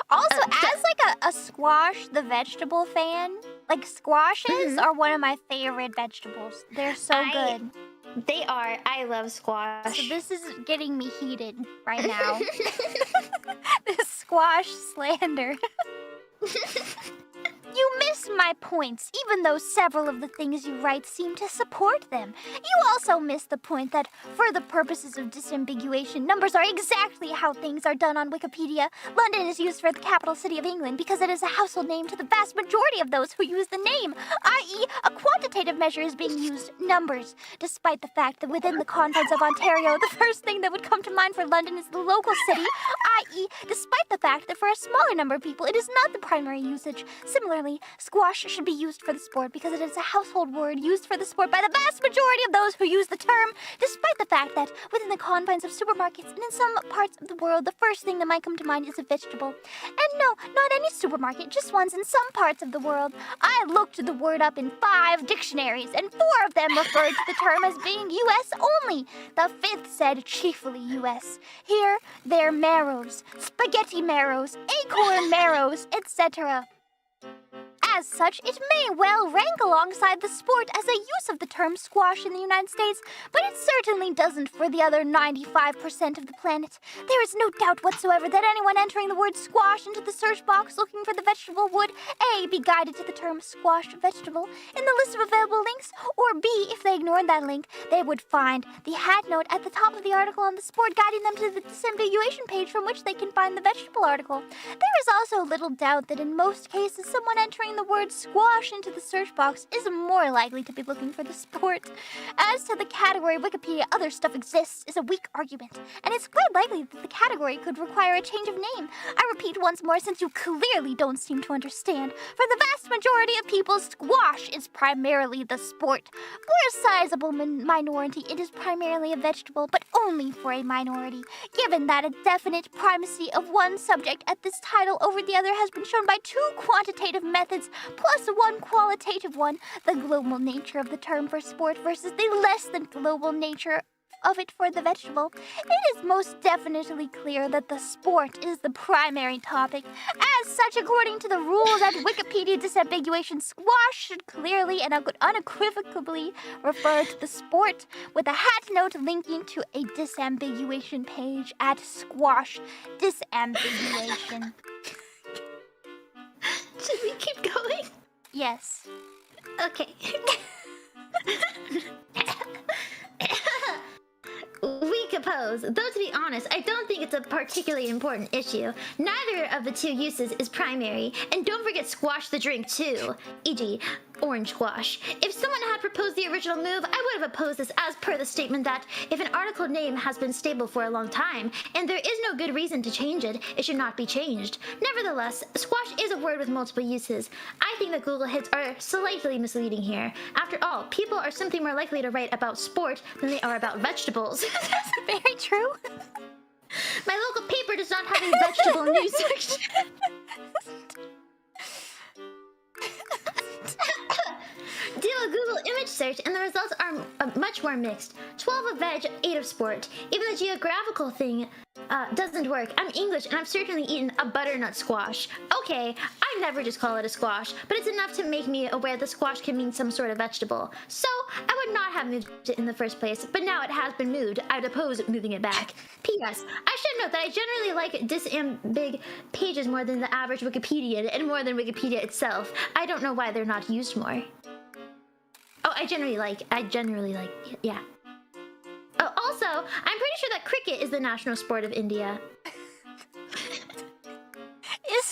Also, as like a squash the vegetable fan, Like squashes are one of my favorite vegetables. They're so good. They are. I love squash. So this is getting me heated right now. This squash slander. You miss my points, even though several of the things you write seem to support them. You also miss the point that, for the purposes of disambiguation, numbers are exactly how things are done on Wikipedia. London is used for the capital city of England because it is a household name to the vast majority of those who use the name, i.e., a quantitative measure is being used, numbers. Despite the fact that within the confines of Ontario, the first thing that would come to mind for London is the local city, i.e., despite the fact that for a smaller number of people, it is not the primary usage. Similarly, squash should be used for the sport because it is a household word used for the sport by the vast majority of those who use the term, despite the fact that within the confines of supermarkets and in some parts of the world, the first thing that might come to mind is a vegetable. And no, not any supermarket, just ones in some parts of the world. I looked the word up in 5 dictionaries, and 4 of them referred to the term as being U.S. only. The 5th said chiefly U.S. Here, they're marrows, spaghetti marrows, acorn marrows, etc. As such, it may well rank alongside the sport as a use of the term squash in the United States, but it certainly doesn't for the other 95% of the planet. There is no doubt whatsoever that anyone entering the word squash into the search box looking for the vegetable would A. be guided to the term squash vegetable in the list of available links, or B. if they ignored that link, they would find the hat note at the top of the article on the sport guiding them to the disambiguation page from which they can find the vegetable article. There is also little doubt that in most cases, someone entering the word squash into the search box is more likely to be looking for the sport. As to the category Wikipedia other stuff exists is a weak argument, and it's quite likely that the category could require a change of name. I repeat once more, since you clearly don't seem to understand. For the vast majority of people, squash is primarily the sport. For a sizable minority, it is primarily a vegetable, but only for a minority. Given that a definite primacy of one subject at this title over the other has been shown by 2 quantitative methods, plus 1 qualitative one, the global nature of the term for sport versus the less than global nature of it for the vegetable, it is most definitely clear that the sport is the primary topic. As such, according to the rules at Wikipedia disambiguation, squash should clearly and unequivocally refer to the sport, with a hat note linking to a disambiguation page at squash disambiguation. Should we keep going? Yes. Okay. We compose. Though to be honest, I don't think it's a particularly important issue. Neither of the 2 uses is primary, and don't forget squash the drink too, e.g. orange squash. If someone had proposed the original move, I would have opposed this as per the statement that if an article name has been stable for a long time, and there is no good reason to change it, it should not be changed. Nevertheless, squash is a word with multiple uses. I think that Google hits are slightly misleading here. After all, people are simply more likely to write about sport than they are about vegetables. That's very true. My local paper does not have a vegetable news section. Do a Google image search and the results are much more mixed. 12 of veg, 8 of sport. Even the geographical thing doesn't work. I'm English and I've certainly eaten a butternut squash. Okay, I never just call it a squash, but it's enough to make me aware that squash can mean some sort of vegetable. So, I would not have moved it in the first place, but now it has been moved. I'd oppose moving it back. P.S. I should note that I generally like disambig pages more than the average Wikipedian and more than Wikipedia itself. I don't know why they're not used more. Oh, I generally like, yeah. Oh, also, I'm pretty sure that cricket is the national sport of India. Is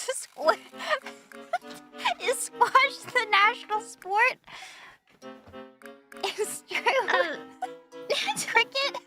squash the national sport? It's true. Cricket?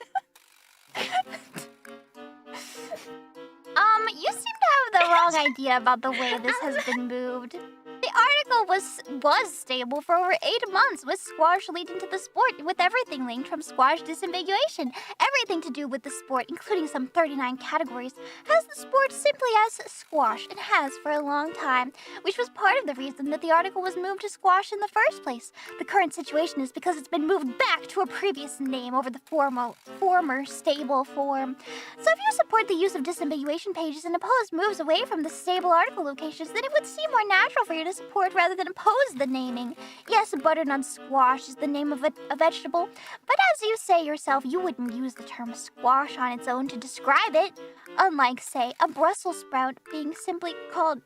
You seem to have the wrong idea about the way this has been moved. The article was stable for over 8 months, with squash leading to the sport, with everything linked from squash disambiguation. Everything to do with the sport, including some 39 categories, has the sport simply as squash, and has for a long time, which was part of the reason that the article was moved to squash in the first place. The current situation is because it's been moved back to a previous name over the former stable form. So if you support the use of disambiguation pages and oppose moves away from the stable article locations, then it would seem more natural for you to support support rather than oppose the naming. Yes, butternut squash is the name of a vegetable, but as you say yourself, you wouldn't use the term squash on its own to describe it, unlike, say, a Brussels sprout being simply called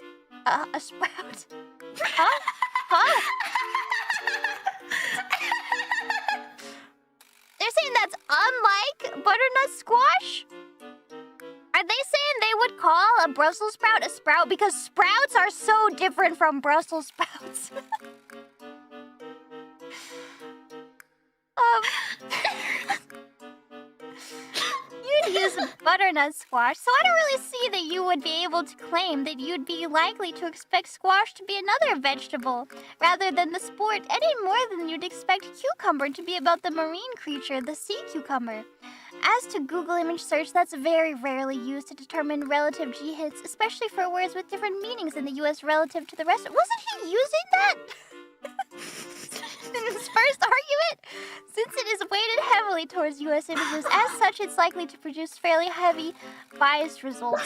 a sprout. Huh? Huh? They're saying that's unlike butternut squash? Are they saying they would call a Brussels sprout a sprout because sprouts are so different from Brussels sprouts? You'd use butternut squash, so I don't really see that you would be able to claim that you'd be likely to expect squash to be another vegetable, rather than the sport, any more than you'd expect cucumber to be about the marine creature, the sea cucumber. As to Google image search, that's very rarely used to determine relative G hits, especially for words with different meanings in the US relative to the rest. Wasn't he using that in his first argument? Since it is weighted heavily towards US images, as such, it's likely to produce fairly heavy, biased results.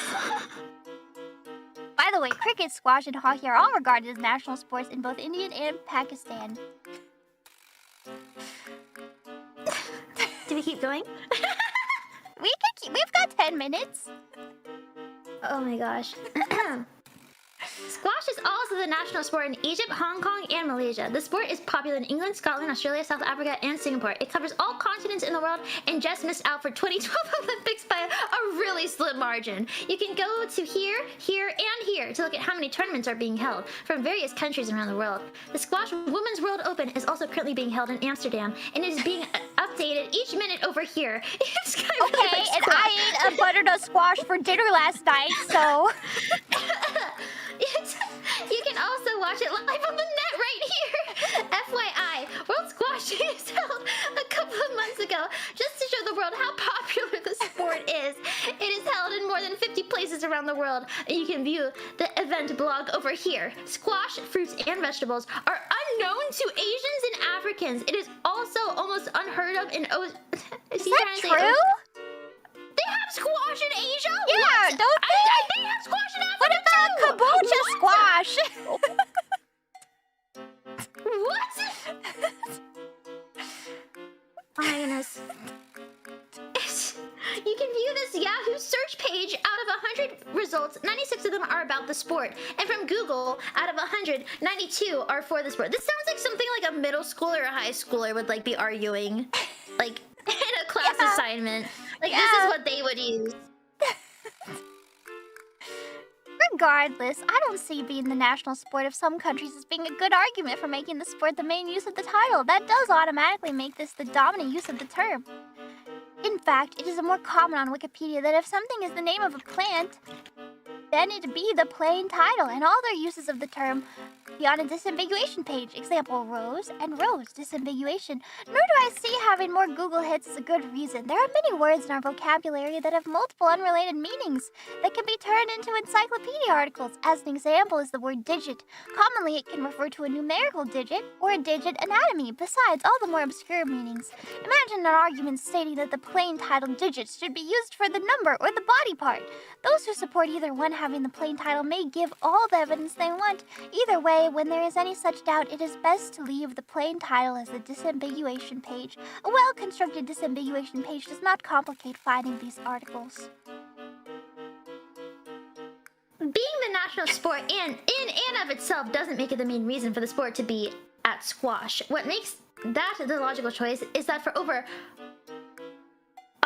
By the way, cricket, squash, and hockey are all regarded as national sports in both India and Pakistan. Do we keep going? We've got 10 minutes. Oh my gosh. Squash is also the national sport in Egypt, Hong Kong, and Malaysia. The sport is popular in England, Scotland, Australia, South Africa, and Singapore. It covers all continents in the world and just missed out for 2012 Olympics by a really slim margin. You can go to here, and here to look at how many tournaments are being held from various countries around the world. The Squash Women's World Open is also currently being held in Amsterdam and is being updated each minute over here. It's kind of okay, like and I ate a butternut squash for dinner last night, so... You can also watch it live on the net right here. FYI, World Squash is held a couple of months ago just to show the world how popular the sport is. It is held in more than 50 places around the world, and you can view the event blog over here. Squash, fruits, and vegetables are unknown to Asians and Africans. It is also almost unheard of in Is that true? They have squash in Asia? Yeah, what? don't they? They have squash in Africa. What about kombucha squash? What? Oh my goodness. You can view this Yahoo search page. Out of 100 results, 96 of them are about the sport. And from Google, out of 100, 92 are for the sport. This sounds like something like a middle schooler or a high schooler would like be arguing. Like in a class assignment. Like this is what they would use. Regardless, I don't see being the national sport of some countries as being a good argument for making the sport the main use of the title. That does automatically make this the dominant use of the term. In fact, it is more common on Wikipedia that if something is the name of a plant, then it be the plain title, and all their uses of the term be on a disambiguation page. Example, rose and rose, disambiguation. Nor do I see having more Google hits as a good reason. There are many words in our vocabulary that have multiple unrelated meanings that can be turned into encyclopedia articles. As an example is the word digit. Commonly, it can refer to a numerical digit or a digit anatomy, besides all the more obscure meanings. Imagine an argument stating that the plain title digits should be used for the number or the body part. Those who support either one having the plain title may give all the evidence they want. Either way, when there is any such doubt, it is best to leave the plain title as the disambiguation page. A well-constructed disambiguation page does not complicate finding these articles. Being the national sport in and of itself doesn't make it the main reason for the sport to be at squash. What makes that the logical choice is that for over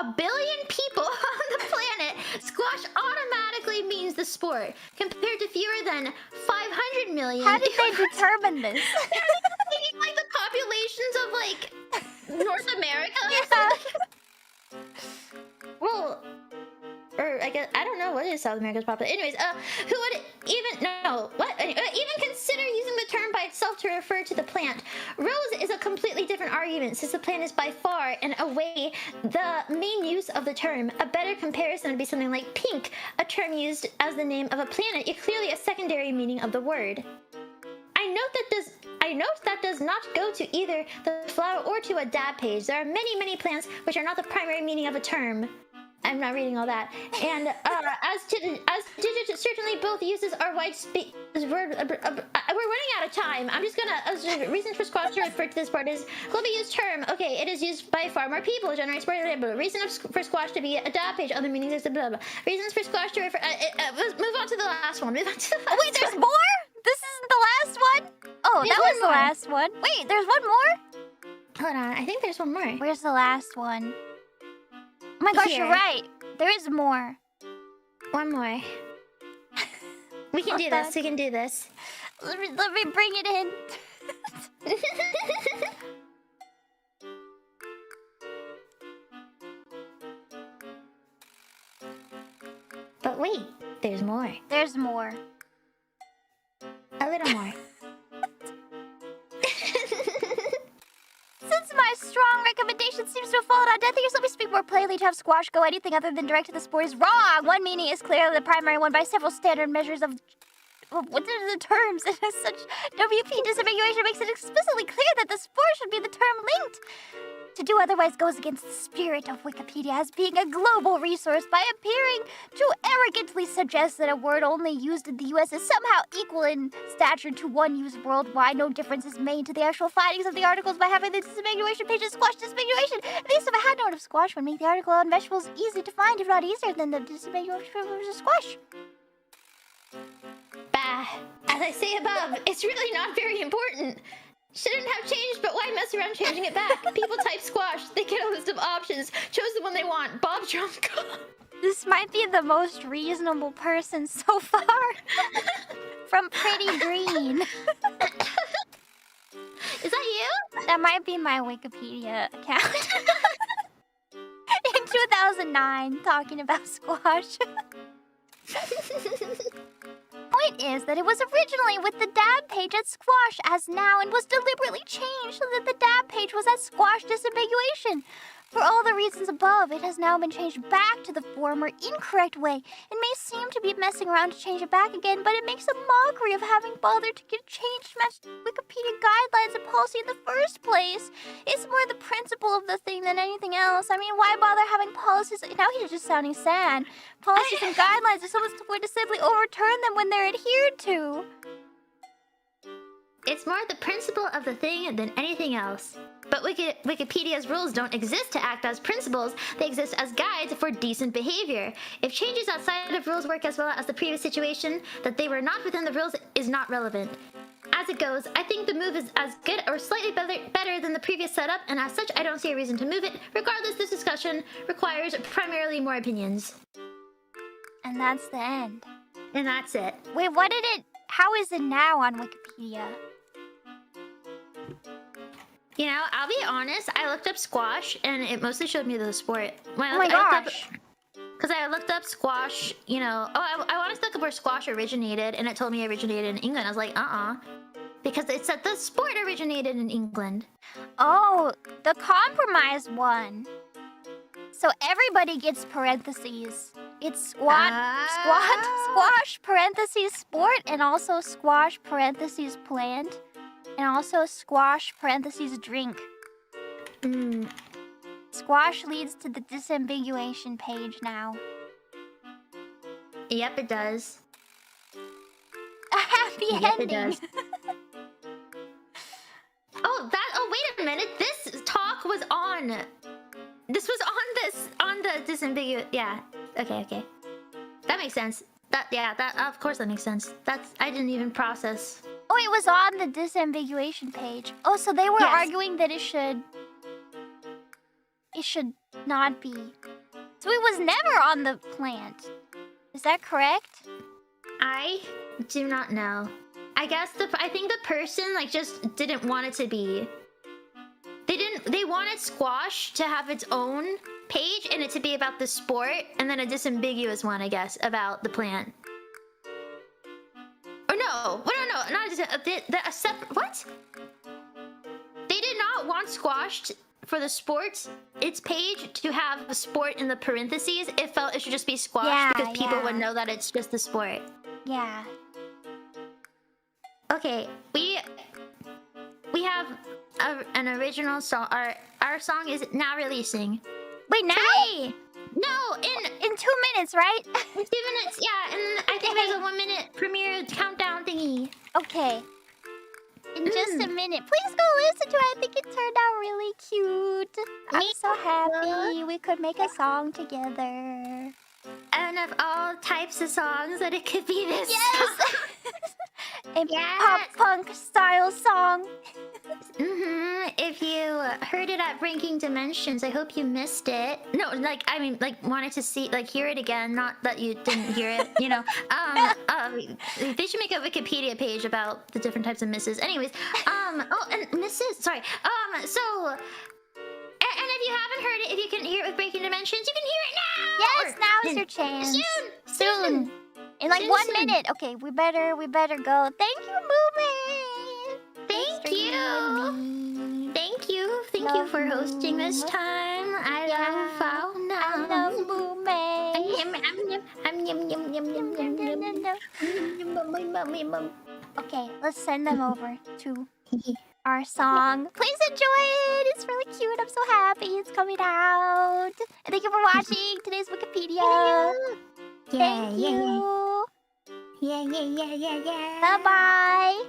1 billion people on the planet, squash automatically means the sport, compared to fewer than 500 million. How did they determine this? They're taking like the populations of like North America. Yeah. Well, or I guess I don't know what is South America's population. Anyways, who would even consider using the term by itself to refer to the plant? Rose is a completely different argument, since the plant is by far and away the main use of the term. A better comparison would be something like pink, a term used as the name of a planet, yet clearly a secondary meaning of the word. I note that does not go to either the flower or to a dab page. There are many plants which are not the primary meaning of a term. I'm not reading all that. And as digits, certainly both uses are widespread. We're running out of time. I'm just gonna. Reasons for squash to refer to this part is globally used term. Okay, it is used by far more people. Generates more. Reason for squash to be a dot page. Other meanings is blah blah. Reasons for squash to refer. Move on to the last one. Move on to the last Wait, there's more? This isn't the last one? Oh, There's that one was the more. last one. Wait, there's one more? Hold on, I think there's one more. Where's the last one? Oh my gosh, Here. you're right. There is more. One more. We can What do the this. heck? We can do this. Let me bring it in. But wait, there's more. There's more. A little more. Since my strong recommendation seems to have fallen on deaf ears, let me speak more plainly. To have squash go anything other than direct to the sport is wrong. One meaning is clearly the primary one by several standard measures of... What are the terms? And as such, WP disambiguation makes it explicitly clear that the sport should be the term linked. To do otherwise goes against the spirit of Wikipedia as being a global resource by appearing to arrogantly suggest that a word only used in the US is somehow equal in stature to one used worldwide. No difference is made to the actual findings of the articles by having the disambiguation pages squash disambiguation. At least if I had known of squash would make the article on vegetables easy to find, if not easier than the disambiguation pages of squash. Bah. As I say above, it's really not very important. Shouldn't have changed, but why mess around changing it back? People type squash, they get a list of options, chose the one they want. Bob Trump. This might be the most reasonable person so far. From Pretty Green. Is that you? That might be my Wikipedia account. In 2009, talking about squash. Point is that it was originally with the dab page at squash as now and was deliberately changed so that the dab page was at squash disambiguation. For all the reasons above, it has now been changed back to the former incorrect way. It may seem to be messing around to change it back again, but it makes a mockery of having bothered to get changed to match Wikipedia guidelines and policy in the first place. It's more the principle of the thing than anything else. I mean, why bother having policies? Now he's just sounding sad. Policies and guidelines if someone's going to simply overturn them when they're adhered to. It's more the principle of the thing than anything else. But Wikipedia's rules don't exist to act as principles, they exist as guides for decent behavior. If changes outside of rules work as well as the previous situation, that they were not within the rules is not relevant. As it goes, I think the move is as good or slightly better than the previous setup, and as such, I don't see a reason to move it. Regardless, this discussion requires primarily more opinions. And that's the end. And that's it. Wait, how is it now on Wikipedia? You know, I'll be honest, I looked up squash, and it mostly showed me the sport. Oh my gosh. Because I looked up squash, you know... Oh, I wanted to look up where squash originated, and it told me it originated in England. I was like, Because it said the sport originated in England. Oh, the compromise one. So everybody gets parentheses. It's squash, parentheses, sport, and also squash, parentheses, plant. And also squash, parentheses, drink. Squash leads to the disambiguation page now. Yep, it does. A happy Yep, ending. it does. Oh, wait a minute. This talk was on... This was on the disambiguous... Yeah. Okay. That makes sense. Of course that makes sense. I didn't even process. Oh, it was on the disambiguation page. Oh, so they were arguing that it should not be. So it was never on the plant. Is that correct? I do not know. I guess I think the person just didn't want it to be. They wanted squash to have its own page and it to be about the sport, and then a disambiguous one, I guess, about the plant. Or no, not a separate. What? They did not want squash for the sports. Its page to have the sport in the parentheses. It felt it should just be squash because people would know that it's just the sport. Yeah. Okay, we have an original song. Our song is now releasing. Wait, now? Today! No, In 2 minutes, right? in 2 minutes. Yeah, and I think there's a 1 minute premiere countdown thingy. Okay. In just a minute. Please go listen to it. I think it turned out really cute. I'm so happy we could make a song together. And of all types of songs, that it could be this. Yes! A Yes. pop punk style song. If you heard it at Breaking Dimensions, I hope you missed it. No, like I mean, like wanted to see, like hear it again. Not that you didn't hear it. You know. They should make a Wikipedia page about the different types of misses. Anyways, oh, and misses. Sorry. And if you haven't heard it, if you can hear it with Breaking Dimensions, you can hear it now. Yes, now is your chance. Soon. In like 1 minute. Okay, we better go. Thank you, Mumei. Thank you. Thank you for hosting this time. I love Fauna. I love Mumei. Okay, let's send them over to our song. Please enjoy it. It's really cute. I'm so happy it's coming out. And thank you for watching today's Wikipedia. Thank you. Yeah. Bye-bye.